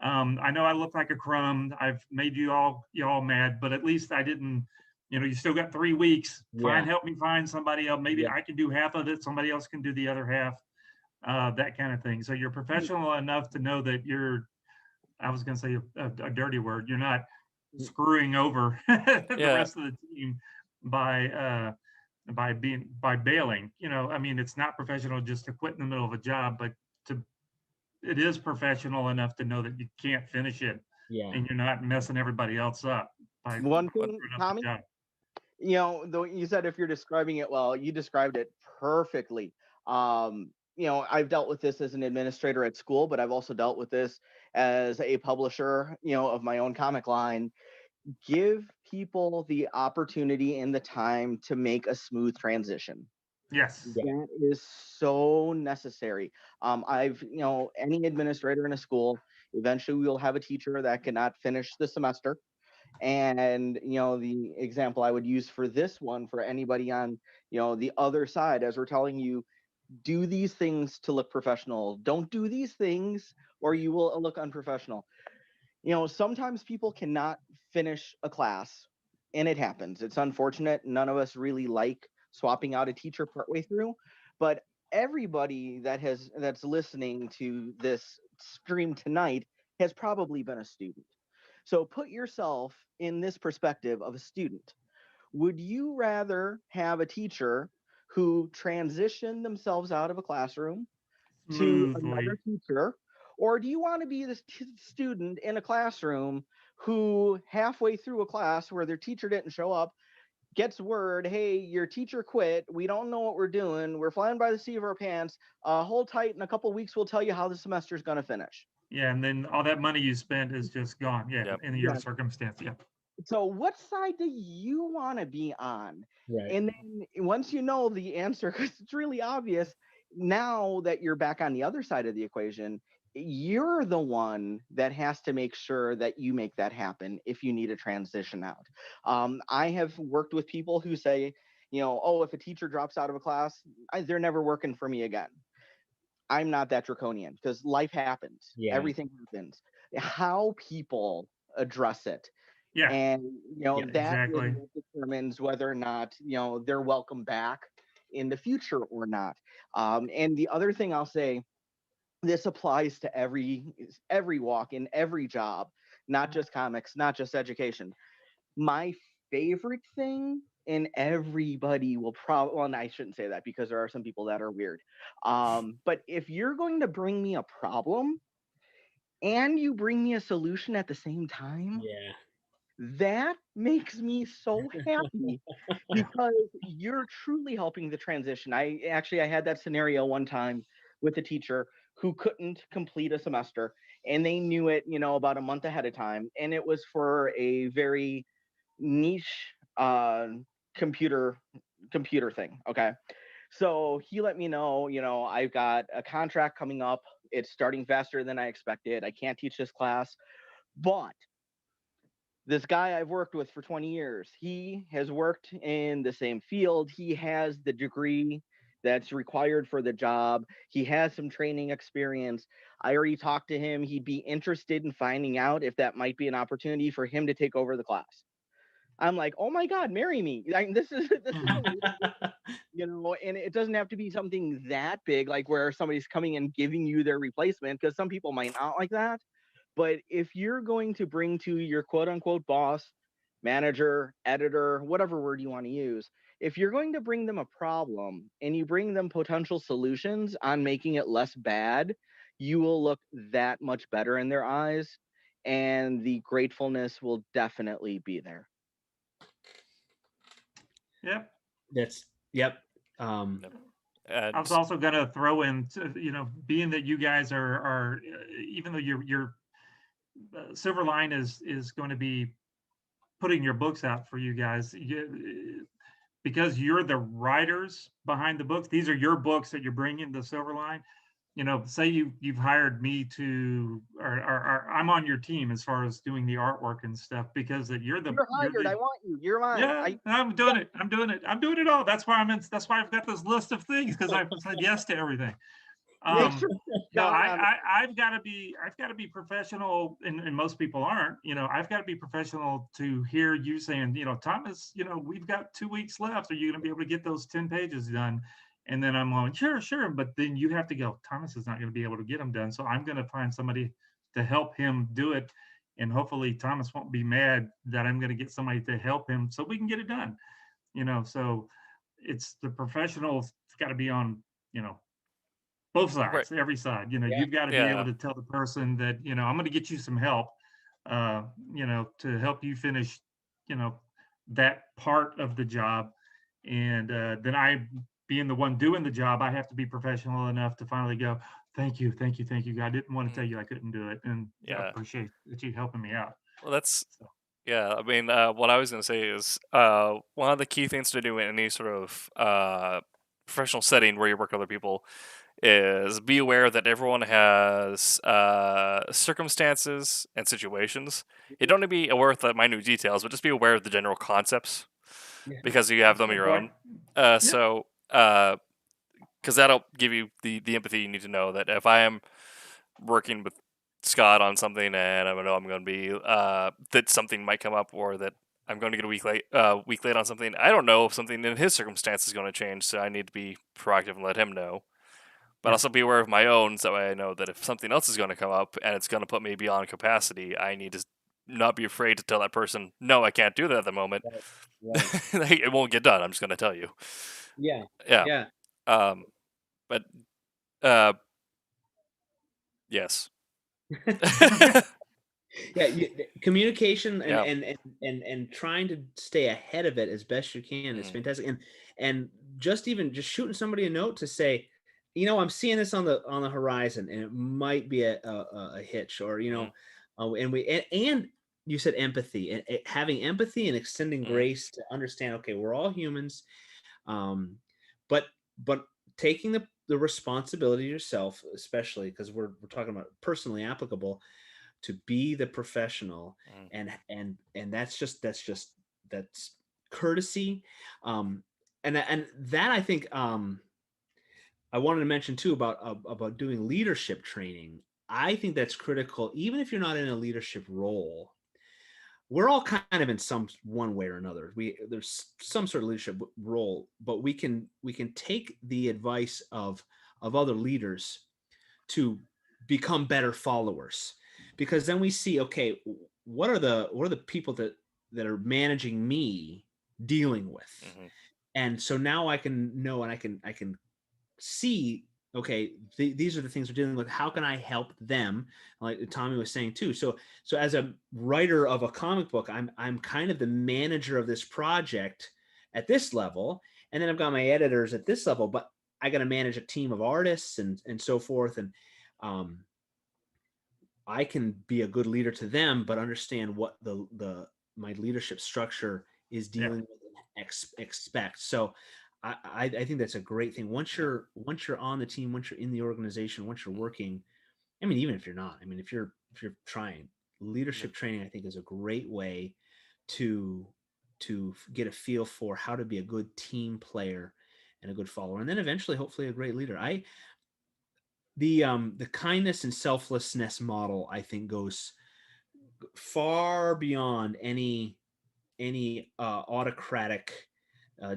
I know I look like a crumb. I've made you all mad, but at least I didn't, you still got 3 weeks. Help me find somebody else. Maybe I can do half of it. Somebody else can do the other half, that kind of thing. So you're professional enough to know that I was going to say a dirty word. You're not screwing over the rest of the team by bailing. I mean, it's not professional just to quit in the middle of a job, but it is professional enough to know that you can't finish it, and you're not messing everybody else up. One thing, Tommy, though you said if you're describing it well, you described it perfectly. I've dealt with this as an administrator at school, but I've also dealt with this as a publisher, of my own comic line. Give people the opportunity and the time to make a smooth transition. Yes. That is so necessary. I've, any administrator in a school, Eventually we'll have a teacher that cannot finish the semester. And the example I would use for this one, for anybody on the other side, as we're telling you, do these things to look professional, don't do these things or you will look unprofessional. Sometimes people cannot finish a class, and it happens. It's unfortunate. None of us really like swapping out a teacher partway through, but everybody that's listening to this stream tonight has probably been a student. So put yourself in this perspective of a student. Would you rather have a teacher who transitioned themselves out of a classroom to another teacher, or do you want to be this student in a classroom who halfway through a class where their teacher didn't show up gets word, hey, your teacher quit, we don't know what we're doing, we're flying by the seat of our pants, hold tight, in a couple of weeks we'll tell you how the semester's going to finish? Yeah, and then all that money you spent is just gone. Yeah, Yep. in your circumstance. Yeah. So what side do you want to be on? Right. And then once you know the answer, because it's really obvious, now that you're back on the other side of the equation, you're the one that has to make sure that you make that happen if you need a transition out. I have worked with people who say, oh, if a teacher drops out of a class, they're never working for me again. I'm not that draconian, because life happens. Yeah. Everything happens. How people address it. Yeah. And that exactly. is what determines whether or not they're welcome back in the future or not. And the other thing I'll say, this applies to every walk in every job, not just comics, not just education. My favorite thing, and everybody will probably, well, I shouldn't say that because there are some people that are weird. But if you're going to bring me a problem and you bring me a solution at the same time, Yeah. that makes me so happy because you're truly helping the transition. I had that scenario one time with a teacher who couldn't complete a semester, and they knew it, about a month ahead of time. And it was for a very niche computer thing. Okay. So he let me know, I've got a contract coming up. It's starting faster than I expected. I can't teach this class, but this guy I've worked with for 20 years, he has worked in the same field. He has the degree that's required for the job. He has some training experience. I already talked to him. He'd be interested in finding out if that might be an opportunity for him to take over the class. I'm like, oh my God, marry me. This is amazing. And it doesn't have to be something that big, like where somebody's coming and giving you their replacement, because some people might not like that. But if you're going to bring to your quote unquote boss, manager, editor, whatever word you want to use, if you're going to bring them a problem and you bring them potential solutions on making it less bad, you will look that much better in their eyes, and the gratefulness will definitely be there. Yep. Yep. I was also going to throw in, being that you guys are even though your Silverline is going to be putting your books out for you guys, because you're the writers behind the books. These are your books that you're bringing to Silverline. Say you've hired me to, or I'm on your team as far as doing the artwork and stuff, because you're hired. I want you. You're mine. Yeah, I'm doing it. I'm doing it all. That's why That's why I've got this list of things, because I've said yes to everything. I've got to be professional, and most people aren't. I've got to be professional to hear you saying, Thomas, we've got 2 weeks left. Are you going to be able to get those 10 pages done? And then I'm going, sure. But then you have to go, Thomas is not going to be able to get them done. So I'm going to find somebody to help him do it. And hopefully Thomas won't be mad that I'm going to get somebody to help him so we can get it done. So it's the professionals got to be on, both sides, right. Every side, you've got to be able to tell the person that, I'm going to get you some help, to help you finish, that part of the job. And then I, being the one doing the job, I have to be professional enough to finally go, thank you. I didn't want to tell you I couldn't do it. And I appreciate that you helping me out. Well, I mean, what I was going to say is one of the key things to do in any sort of professional setting where you work with other people is be aware that everyone has circumstances and situations. You don't need to be aware of the minute details, but just be aware of the general concepts Yeah. because you have them of your own. So, because that'll give you the empathy you need to know that if I am working with Scott on something and I know I'm going to be that something might come up or that I'm going to get a week late on something. I don't know if something in his circumstance is going to change, so I need to be proactive and let him know. But also be aware of my own, so that way I know that if something else is going to come up and it's going to put me beyond capacity, I need to not be afraid to tell that person, no, I can't do that at the moment. Right. It won't get done. I'm just going to tell you. Yeah. Yeah. But yes. Communication and trying to stay ahead of it as best you can is fantastic. And just shooting somebody a note to say, I'm seeing this on the horizon, and it might be a hitch, or and you said empathy, and having empathy and extending grace to understand. Okay, we're all humans, but taking the responsibility yourself, especially because we're talking about personally applicable, to be the professional, and that's courtesy, and that I think I wanted to mention too about doing leadership training. I think that's critical, even if you're not in a leadership role. We're all kind of in some one way or another. There's some sort of leadership role, but we can take the advice of other leaders to become better followers, because then we see, okay, what are the people that are managing me dealing with, and so now I can know, and I can see, okay, these are the things we're dealing with. How can I help them? Like Tommy was saying too. So as a writer of a comic book, I'm kind of the manager of this project at this level, and then I've got my editors at this level, but I got to manage a team of artists and so forth, and I can be a good leader to them, but understand what my leadership structure is dealing with and expect. So I think that's a great thing. Once you're on the team, once you're in the organization, once you're working, I mean, even if you're not, I mean, if you're trying, leadership training, I think, is a great way to get a feel for how to be a good team player and a good follower, and then eventually, hopefully, a great leader. The kindness and selflessness model, I think, goes far beyond any autocratic,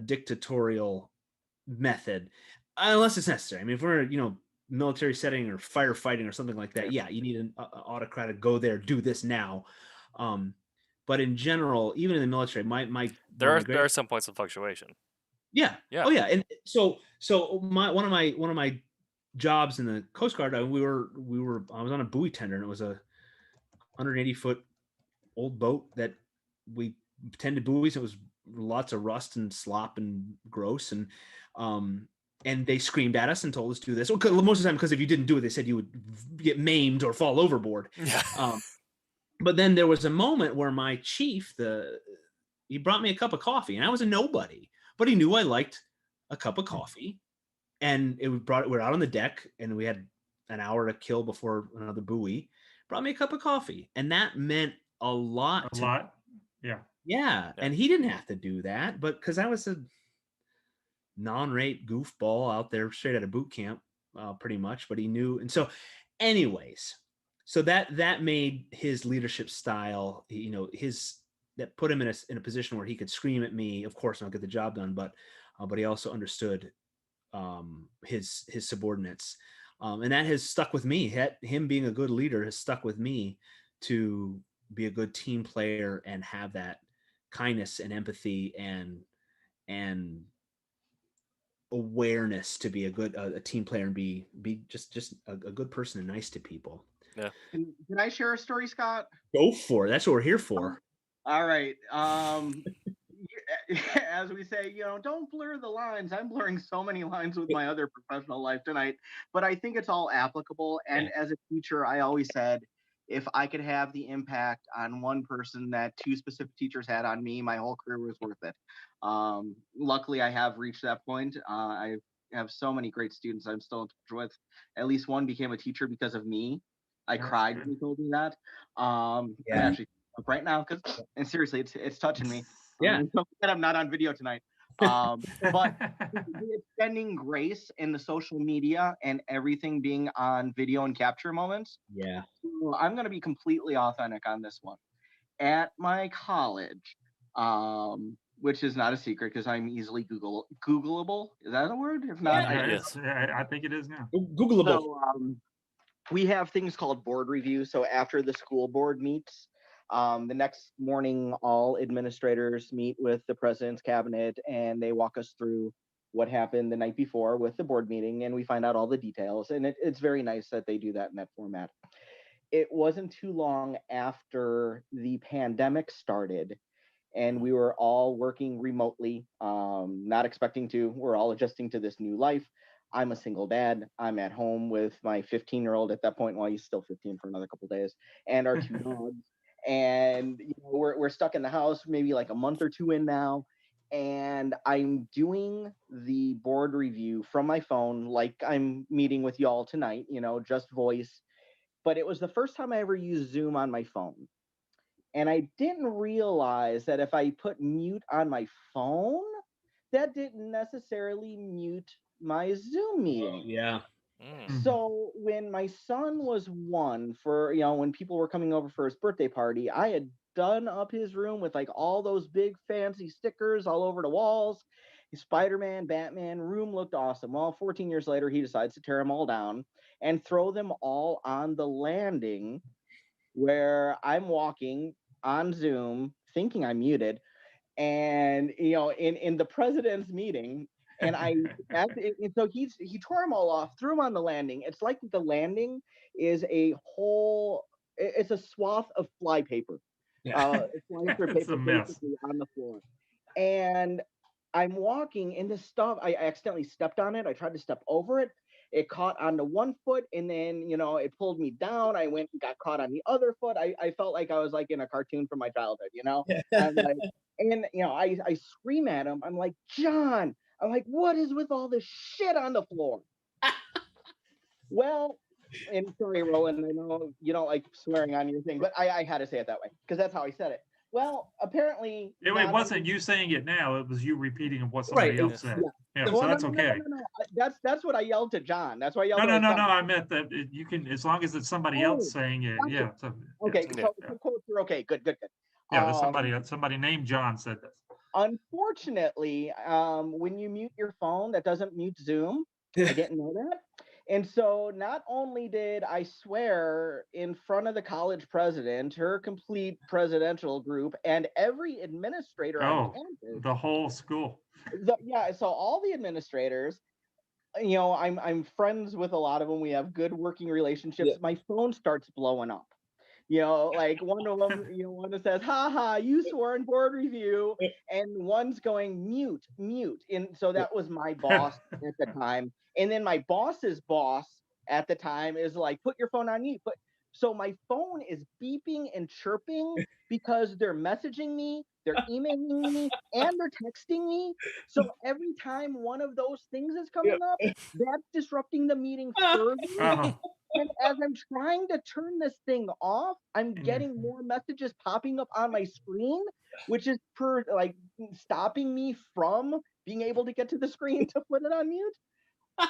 dictatorial method, unless it's necessary. I mean, if we're military setting or firefighting or something like that, you need an autocratic, go there, do this now. But in general, even in the military, there are some points of fluctuation. Yeah. Oh yeah. And so one of my jobs in the Coast Guard, I was on a buoy tender, and it was a 180-foot old boat that we tended buoys. It was lots of rust and slop and gross, and they screamed at us and told us to do this. Most of the time, because if you didn't do it, they said you would get maimed or fall overboard. But then there was a moment where my chief, he brought me a cup of coffee, and I was a nobody, but he knew I liked a cup of coffee, and we're out on the deck, and we had an hour to kill before another buoy. Brought me a cup of coffee, and that meant a lot. Yeah. And he didn't have to do that, but because I was a non-rate goofball out there straight out of boot camp, pretty much, but he knew. And so anyways, so that made his leadership style, that put him in a position where he could scream at me, of course, and I'll get the job done, but he also understood his subordinates, and that has stuck with me. Him being a good leader has stuck with me to be a good team player and have that kindness and empathy and awareness to be a good a team player and be just a good person and nice to people. Yeah. Can I share a story, Scott? Go for it. That's what we're here for. All right. As we say, don't blur the lines. I'm blurring so many lines with my other professional life tonight, but I think it's all applicable. And as a teacher, I always said, if I could have the impact on one person that two specific teachers had on me, my whole career was worth it. Luckily, I have reached that point. I've have so many great students I'm still in touch with. At least one became a teacher because of me. I cried when he told me that. I'm actually up right now and seriously, it's touching me. Yeah. So glad I'm not on video tonight. But the extending grace in the social media and everything being on video and capture moments. Yeah. So I'm going to be completely authentic on this one. At my college, which is not a secret because I'm easily Googleable. Is that a word? If not, Yes. I think it is now. Googleable. So we have things called board review. So after the school board meets, the next morning, all administrators meet with the president's cabinet and they walk us through what happened the night before with the board meeting, and we find out all the details. And it's very nice that they do that in that format. It wasn't too long after the pandemic started and we were all working remotely, not expecting to. We're all adjusting to this new life. I'm a single dad. I'm at home with my 15-year-old at that point. Well, he's still 15 for another couple of days, and our 2 dogs. And we're stuck in the house, maybe like a month or 2 in now. And I'm doing the board review from my phone, like I'm meeting with y'all tonight. Just voice. But it was the first time I ever used Zoom on my phone. And I didn't realize that if I put mute on my phone, that didn't necessarily mute my Zoom meeting. Yeah. So when my son was 1, for when people were coming over for his birthday party, I had done up his room with like all those big fancy stickers all over the walls. Spider-Man, Batman, room looked awesome. Well, 14 years later, he decides to tear them all down and throw them all on the landing where I'm walking on Zoom thinking I'm muted, and in the president's meeting, and so he tore them all off, threw them on the landing. It's like the landing is it's a swath of flypaper. Flypaper It's a mess. basically on the floor. And I'm walking in this stuff. I accidentally stepped on it. I tried to step over it. It caught on the one foot, and then it pulled me down. I went and got caught on the other foot. I felt like I was like in a cartoon from my childhood, I'm like, and I scream at him. I'm like, John. I'm like, what is with all this shit on the floor? Well, and sorry, Roland, I know you don't like swearing on your thing, but I had to say it that way because that's how I said it. Well, apparently it wasn't you saying it now. It was you repeating what somebody else said. Yeah, so that's okay. No. That's what I yelled to John. That's why I yelled. No. I meant that you can, as long as it's somebody else saying it. Gotcha. Yeah. So, okay. So quotes are okay. Good. Yeah, somebody named John said this. Unfortunately, when you mute your phone, that doesn't mute Zoom. I didn't know that. And so not only did I swear in front of the college president, her complete presidential group, and every administrator on campus. The whole school. So all the administrators, I'm friends with a lot of them. We have good working relationships. Yeah. My phone starts blowing up. Like one of them, one that says, ha, you swore in board review, and one's going mute. And so that was my boss at the time. And then my boss's boss at the time is like, put your phone on mute. So my phone is beeping and chirping because they're messaging me, they're emailing me, and they're texting me. So every time one of those things is coming up, that's disrupting the meeting further. And as I'm trying to turn this thing off, I'm getting more messages popping up on my screen, which is stopping me from being able to get to the screen to put it on mute.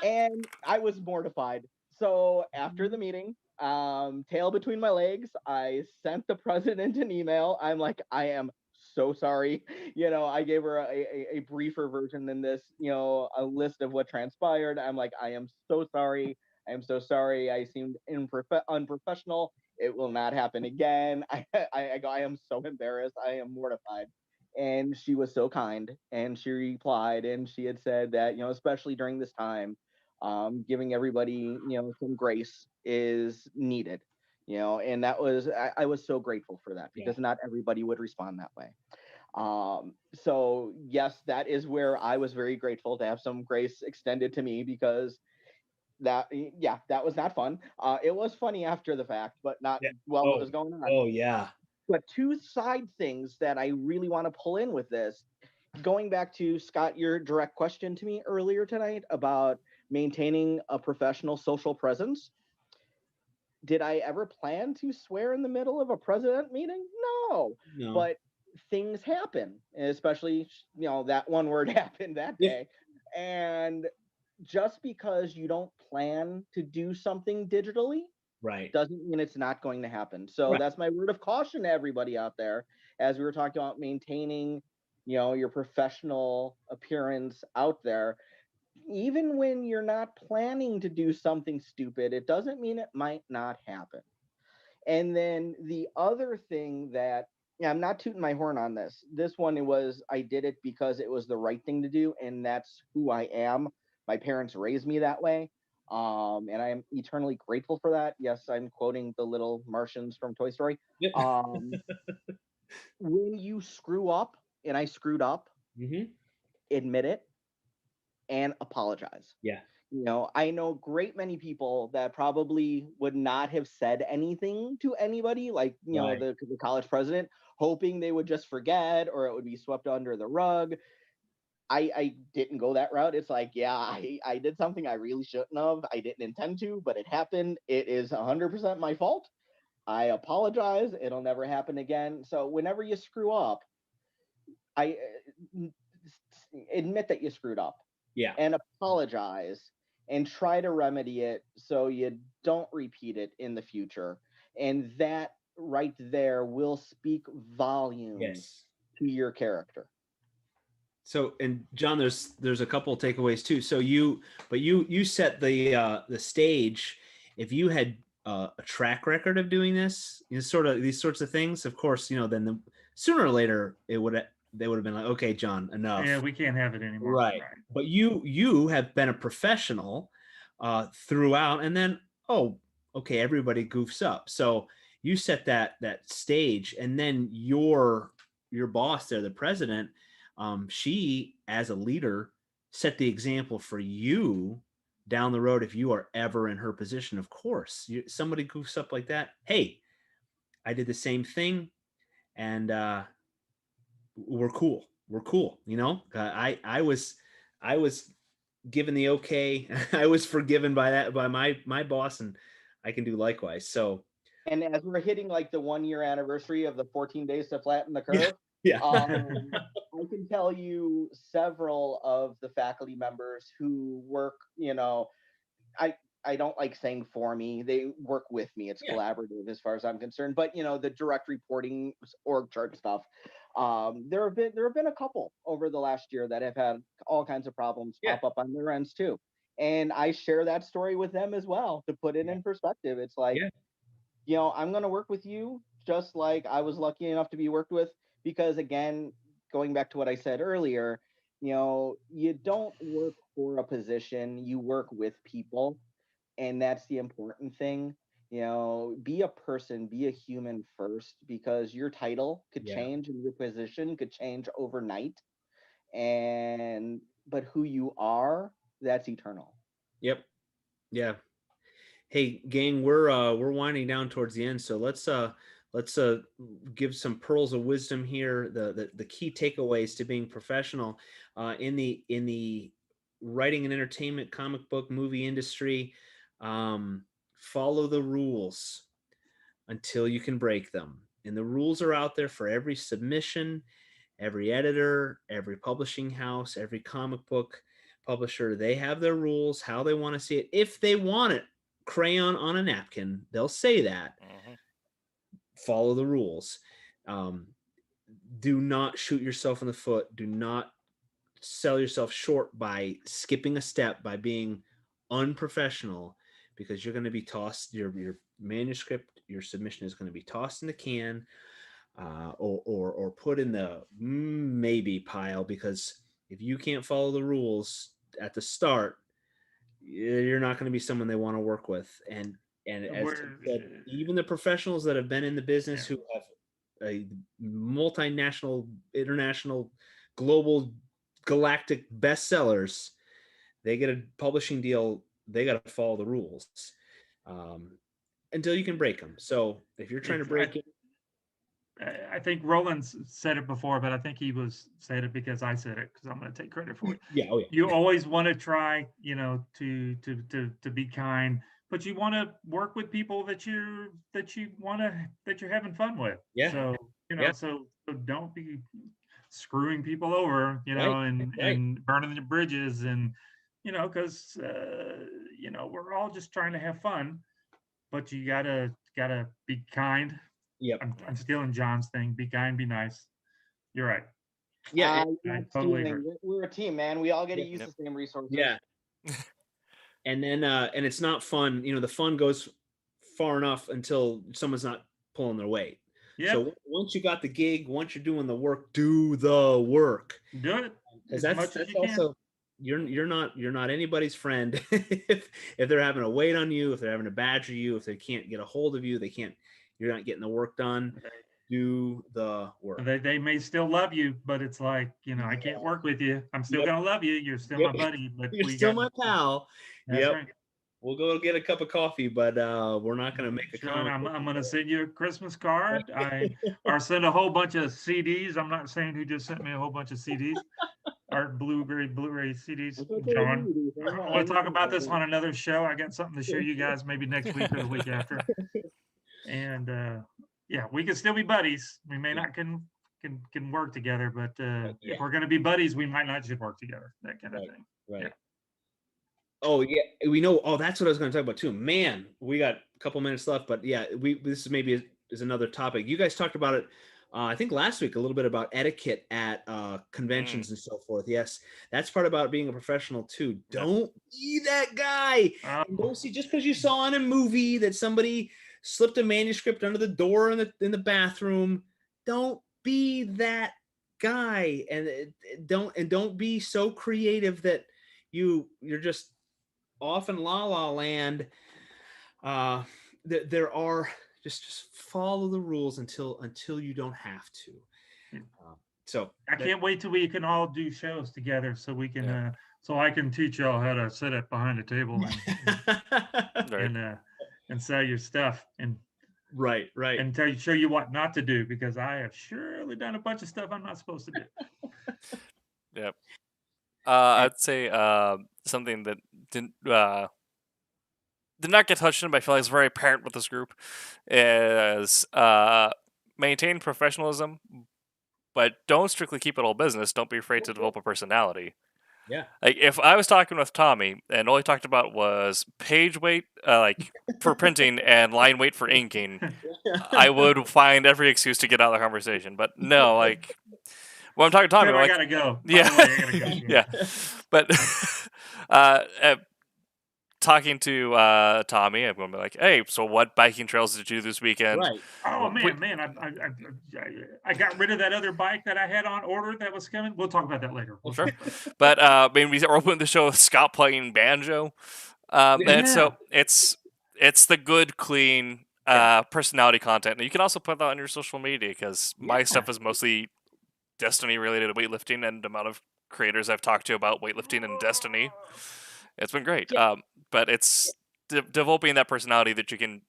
And I was mortified. So after the meeting, tail between my legs, I sent the president an email. I'm like, I am so sorry. I gave her a briefer version than this, a list of what transpired. I'm like, I am so sorry. I am so sorry. I seemed unprofessional. It will not happen again. I am so embarrassed. I am mortified. And she was so kind, and she replied, and she had said that, especially during this time, giving everybody, some grace is needed, and that was, I was so grateful for that because not everybody would respond that way. So yes, that is where I was very grateful to have some grace extended to me because that was not fun. It was funny after the fact, but not while it was going on. Oh yeah. But 2 side things that I really want to pull in with this going back to Scott, your direct question to me earlier tonight about maintaining a professional social presence. Did I ever plan to swear in the middle of a president meeting? No. But things happen, especially, that one word happened that day. And just because you don't plan to do something digitally, doesn't mean it's not going to happen. So that's my word of caution to everybody out there, as we were talking about maintaining, your professional appearance out there. Even when you're not planning to do something stupid, it doesn't mean it might not happen. And then the other thing that, I'm not tooting my horn on this. This one, I did it because it was the right thing to do, and that's who I am. My parents raised me that way. And I am eternally grateful for that. Yes, I'm quoting the little Martians from Toy Story. When you screw up, and I screwed up, admit it and apologize. I know great many people that probably would not have said anything to anybody, like, the college president, hoping they would just forget or it would be swept under the rug. I didn't go that route. It's like, I did something I really shouldn't have. I didn't intend to, but it happened. It is 100% my fault. I apologize. It'll never happen again. So whenever you screw up, I admit that you screwed up. And apologize and try to remedy it so you don't repeat it in the future. And that right there will speak volumes to your character. So, and John, there's a couple of takeaways too. So you set the stage. If you had a track record of doing this, sort of these sorts of things, of course, then sooner or later they would have been like, okay, John, enough. Yeah, we can't have it anymore. Right. But you have been a professional throughout, and then, okay, everybody goofs up. So you set that stage, and then your boss there, the president, she, as a leader, set the example for you down the road. If you are ever in her position, of course, somebody goofs up like that. Hey, I did the same thing, and we're cool. I was given the okay. I was forgiven by my boss, and I can do likewise. So, and as we're hitting like the 1 year anniversary of the 14 days to flatten the curve, I can tell you several of the faculty members who work, I don't like saying for me, they work with me. It's collaborative as far as I'm concerned, but the direct reporting org chart stuff. There have been a couple over the last year that have had all kinds of problems pop up on their ends too. And I share that story with them as well to put it in perspective. It's like, I'm going to work with you just like I was lucky enough to be worked with, because again, going back to what I said earlier, you don't work for a position, you work with people. And that's the important thing. Be a person, be a human first, because your title could change and your position could change overnight. But who you are, that's eternal. Yep. Yeah. Hey, gang, we're winding down towards the end, so let's give some pearls of wisdom here. The key takeaways to being professional in the writing and entertainment, comic book, movie industry. Follow the rules until you can break them. And the rules are out there for every submission, every editor, every publishing house, every comic book publisher. They have their rules, how they want to see it. If they want it crayon on a napkin, they'll say that. Follow the rules. Do not shoot yourself in the foot. Do not sell yourself short by skipping a step, by being unprofessional, because you're going to be tossed. Your manuscript, your submission is going to be tossed in the can, or put in the maybe pile, because if you can't follow the rules at the start, you're not going to be someone they want to work with. And as Tim said, even the professionals that have been in the business, who have a multinational, international, global, galactic bestsellers, they get a publishing deal, they got to follow the rules until you can break them. So if you're trying to break it, I think Roland said it before, but I think he said it because I said it, because I'm going to take credit for it. Yeah. Oh yeah. You always want to try, to be kind, but you want to work with people that you're having fun with. Yeah. So, Yeah. so don't be screwing people over, Right. and burning the bridges, and because we're all just trying to have fun, but you gotta be kind. Yep. I'm stealing John's thing. Be kind, be nice. You're right. Yeah. I totally agree. We're a team, man. We all get to Yep. use the same resources. Yeah. And then and it's not fun. The fun goes far enough until someone's not pulling their weight. Yeah. So once you got the gig, once you're doing the work, do the work. Do it. Because As that's much as you also you're not anybody's friend if they're having to wait on you, if they're having to badger you, if they can't get a hold of you, you're not getting the work done. Do the work. They may still love you, but it's like, I can't work with you. I'm still gonna love you. You're still my buddy, but You're still my pal. That's Yep. right. We'll go get a cup of coffee, but we're not going to make a Sean, I'm going to send you a Christmas card. Or send a whole bunch of CDs. I'm not saying who just sent me a whole bunch of CDs. Or Blu-ray CDs. John, I want to talk about this on another show. I got something to show you guys maybe next week or the week after. And yeah, we can still be buddies. We may not can work together, but if we're going to be buddies, we might not just work together. That kind of thing. Right. Yeah. Oh yeah, we know. Oh, that's what I was going to talk about too. Man, we got a couple minutes left, but yeah, this is maybe is another topic. You guys talked about it, I think last week, a little bit about etiquette at conventions and so forth. Yes, that's part about being a professional too. Don't be that guy. And don't see just because you saw in a movie that somebody slipped a manuscript under the door in the bathroom. Don't be that guy, and don't be so creative that you're just off in la la land. There are just follow the rules until you don't have to. So I can't wait till we can all do shows together, so we can so I can teach y'all how to sit up behind a table and sell your stuff and right and show you what not to do, because I have surely done a bunch of stuff I'm not supposed to do. Yep. I'd say something that did not get touched on, but I feel like it's very apparent with this group, is maintain professionalism, but don't strictly keep it all business. Don't be afraid to develop a personality. Yeah. Like if I was talking with Tommy and all he talked about was page weight, like for printing and line weight for inking, I would find every excuse to get out of the conversation. But no, like when I'm talking to Tommy, I gotta go. Yeah, I gotta go. yeah. But talking to Tommy, I'm going to be like, "Hey, so what biking trails did you do this weekend?" Right. Oh man, I got rid of that other bike that I had on order that was coming. We'll talk about that later. Sure. But I mean, we opened the show with Scott playing banjo, and so it's the good, clean personality content, and you can also put that on your social media, because my stuff is mostly Destiny related to weightlifting, and the amount of creators I've talked to about weightlifting and Destiny, it's been great. But it's developing that personality that you can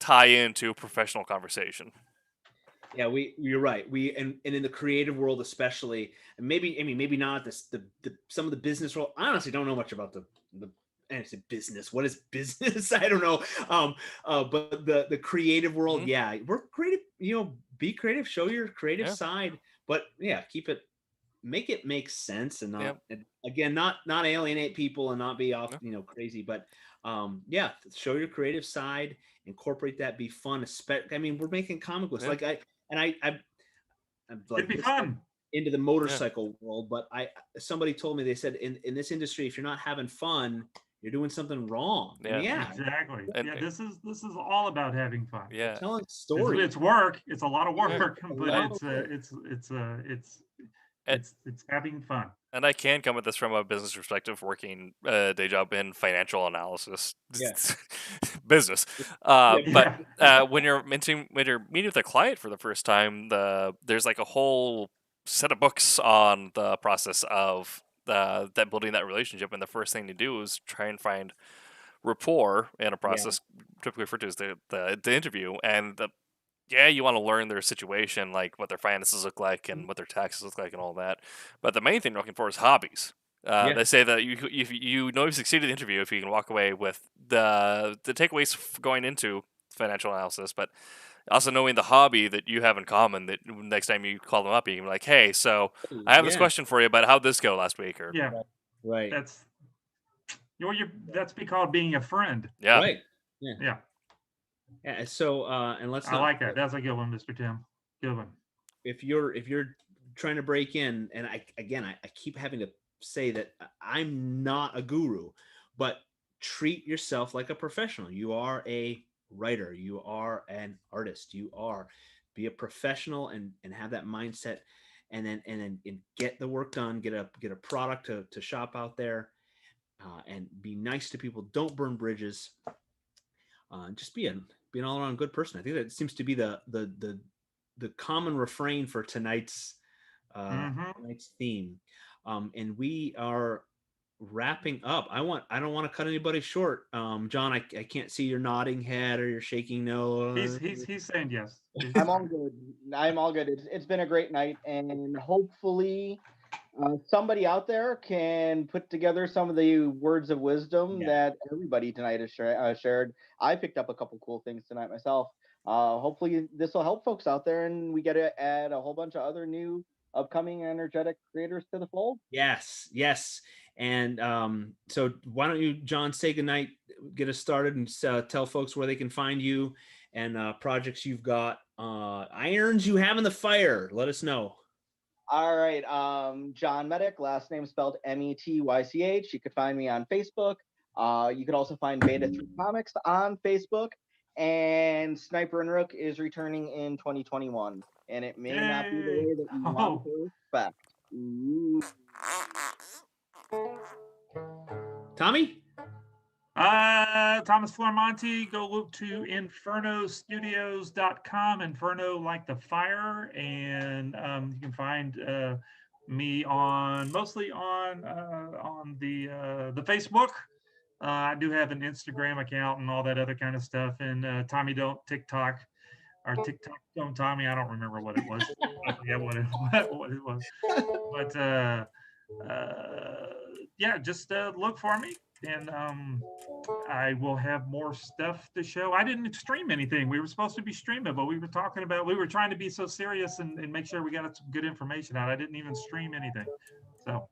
tie into a professional conversation. Yeah, you're right. And in the creative world especially, and maybe not the some of the business world. I honestly don't know much about the business. What is business? I don't know. But the creative world, yeah, we're creative. Be creative. Show your creative side. But yeah, make it make sense, and not and again not alienate people and not be off crazy. But show your creative side. Incorporate that. Be fun. I mean, we're making comic books. Like I'm like it'd be fun. Into the motorcycle world, but somebody told me, they said in this industry, if you're not having fun, you're doing something wrong. Yeah, exactly. This is all about having fun. Yeah, telling stories. It's work. It's a lot of work, but it's having fun. And I can come at this from a business perspective, working a day job in financial analysis. Business. But when you're meeting with a client for the first time, there's like a whole set of books on the process of that building that relationship, and the first thing to do is try and find rapport in a process typically referred to as the interview. And yeah, you want to learn their situation, like what their finances look like and what their taxes look like and all that. But the main thing you're looking for is hobbies. Yeah. They say that if you know you've succeeded in the interview if you can walk away with the takeaways going into financial analysis, but also knowing the hobby that you have in common. That next time you call them up, you can be like, "Hey, so I have this Yeah. question for you, but how'd this go last week?" Or Yeah, Right. that's that's be called being a friend. yeah, Right. Yeah. Yeah, Yeah. So and let's I not like that. That's a good one, Mr. Tim. Good one. if you're trying to break in, and I keep having to say that I'm not a guru, but treat yourself like a professional. You are a writer, you are an artist, you are be a professional and have that mindset, and then and get the work done, get a product to shop out there, and be nice to people. Don't burn bridges. Just be an all around good person. I think that seems to be the common refrain for tonight's theme. And we are wrapping up. I don't want to cut anybody short. John, I can't see your nodding head or your shaking no. He's saying yes. I'm all good. I'm all good. It's been a great night, and hopefully somebody out there can put together some of the words of wisdom that everybody tonight has shared. I picked up a couple cool things tonight myself. Hopefully this will help folks out there, and we get to add a whole bunch of other new upcoming energetic creators to the fold. Yes. And so why don't you, John, say goodnight, get us started, and tell folks where they can find you and projects you've got, irons you have in the fire. Let us know. All right. John Medic, last name spelled Metych. You could find me on Facebook. You could also find Beta 3 Comics on Facebook. And Sniper and Rook is returning in 2021. And it may not be the way that you want to expect. Ooh. Tommy? Thomas Flormonti, go look to infernostudios.com, Inferno like the fire, and you can find me mostly on the Facebook. I do have an Instagram account and all that other kind of stuff, and Tommy don't TikTok, or TikTok don't Tommy, I don't remember what it was. I forget what it was. But yeah, just look for me, and I will have more stuff to show. I didn't stream anything. We were supposed to be streaming, but we were trying to be so serious and make sure we got some good information out. I didn't even stream anything. So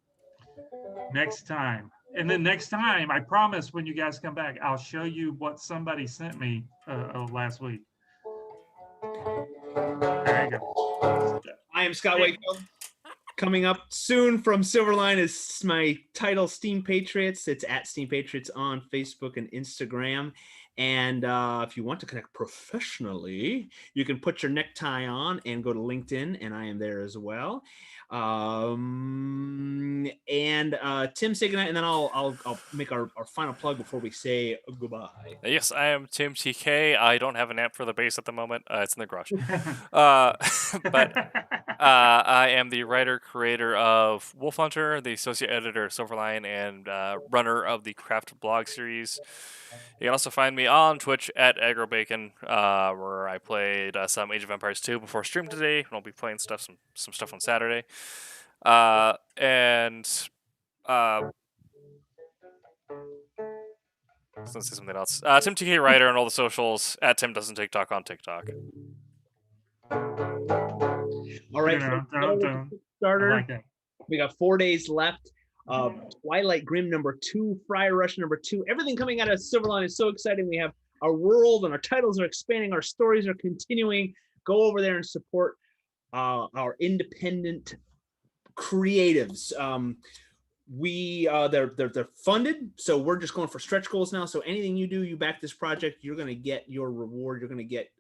next time. And then next time, I promise when you guys come back, I'll show you what somebody sent me last week. There you go. I am Scott Wakefield. Coming up soon from Silverline is my title, Steam Patriots. It's at Steam Patriots on Facebook and Instagram. And if you want to connect professionally, you can put your necktie on and go to LinkedIn, and I am there as well. And Tim, say goodnight, and then I'll make our final plug before we say goodbye. Yes, I am Tim TK. I don't have an amp for the bass at the moment. It's in the garage. But I am the writer, creator of Wolf Hunter, the associate editor of Silverline, and runner of the Craft blog series. You can also find me on Twitch at AgroBacon, where I played some Age of Empires 2 before stream today, and I'll be playing some stuff on Saturday. I was gonna say something else. Tim TK Writer on all the socials, at Tim Doesn't TikTok on TikTok. All right, starter. Like that. We got 4 days left. Twilight Grim #2, Friar Rush #2. Everything coming out of Silverline is so exciting. We have our world and our titles are expanding. Our stories are continuing. Go over there and support our independent creatives. They're funded, so we're just going for stretch goals now. So anything you do, you back this project, you're going to get your reward. You're going to get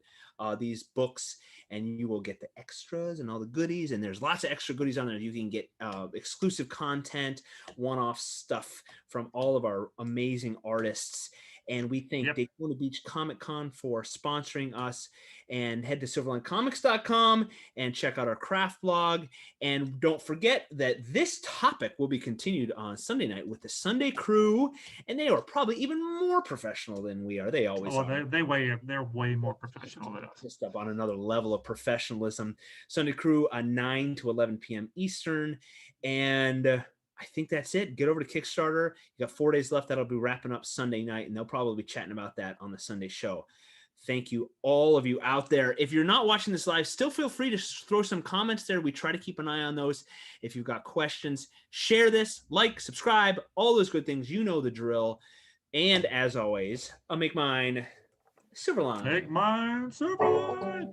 these books, and you will get the extras and all the goodies. And there's lots of extra goodies on there. You can get exclusive content, one-off stuff from all of our amazing artists. And we thank Daytona Beach Comic Con for sponsoring us. And head to silverlinecomics.com and check out our craft blog. And don't forget that this topic will be continued on Sunday night with the Sunday crew. And they are probably even more professional than we are. They always are. They're way more professional than us. Just up on another level of professionalism. Sunday crew 9 to 11 p.m. Eastern. And I think that's it. Get over to Kickstarter. You got 4 days left. That'll be wrapping up Sunday night, and they'll probably be chatting about that on the Sunday show. Thank you, all of you out there. If you're not watching this live, still feel free to throw some comments there. We try to keep an eye on those. If you've got questions, share this, like, subscribe, all those good things. You know the drill. And as always, I'll make mine Silverline. Take mine Silverline.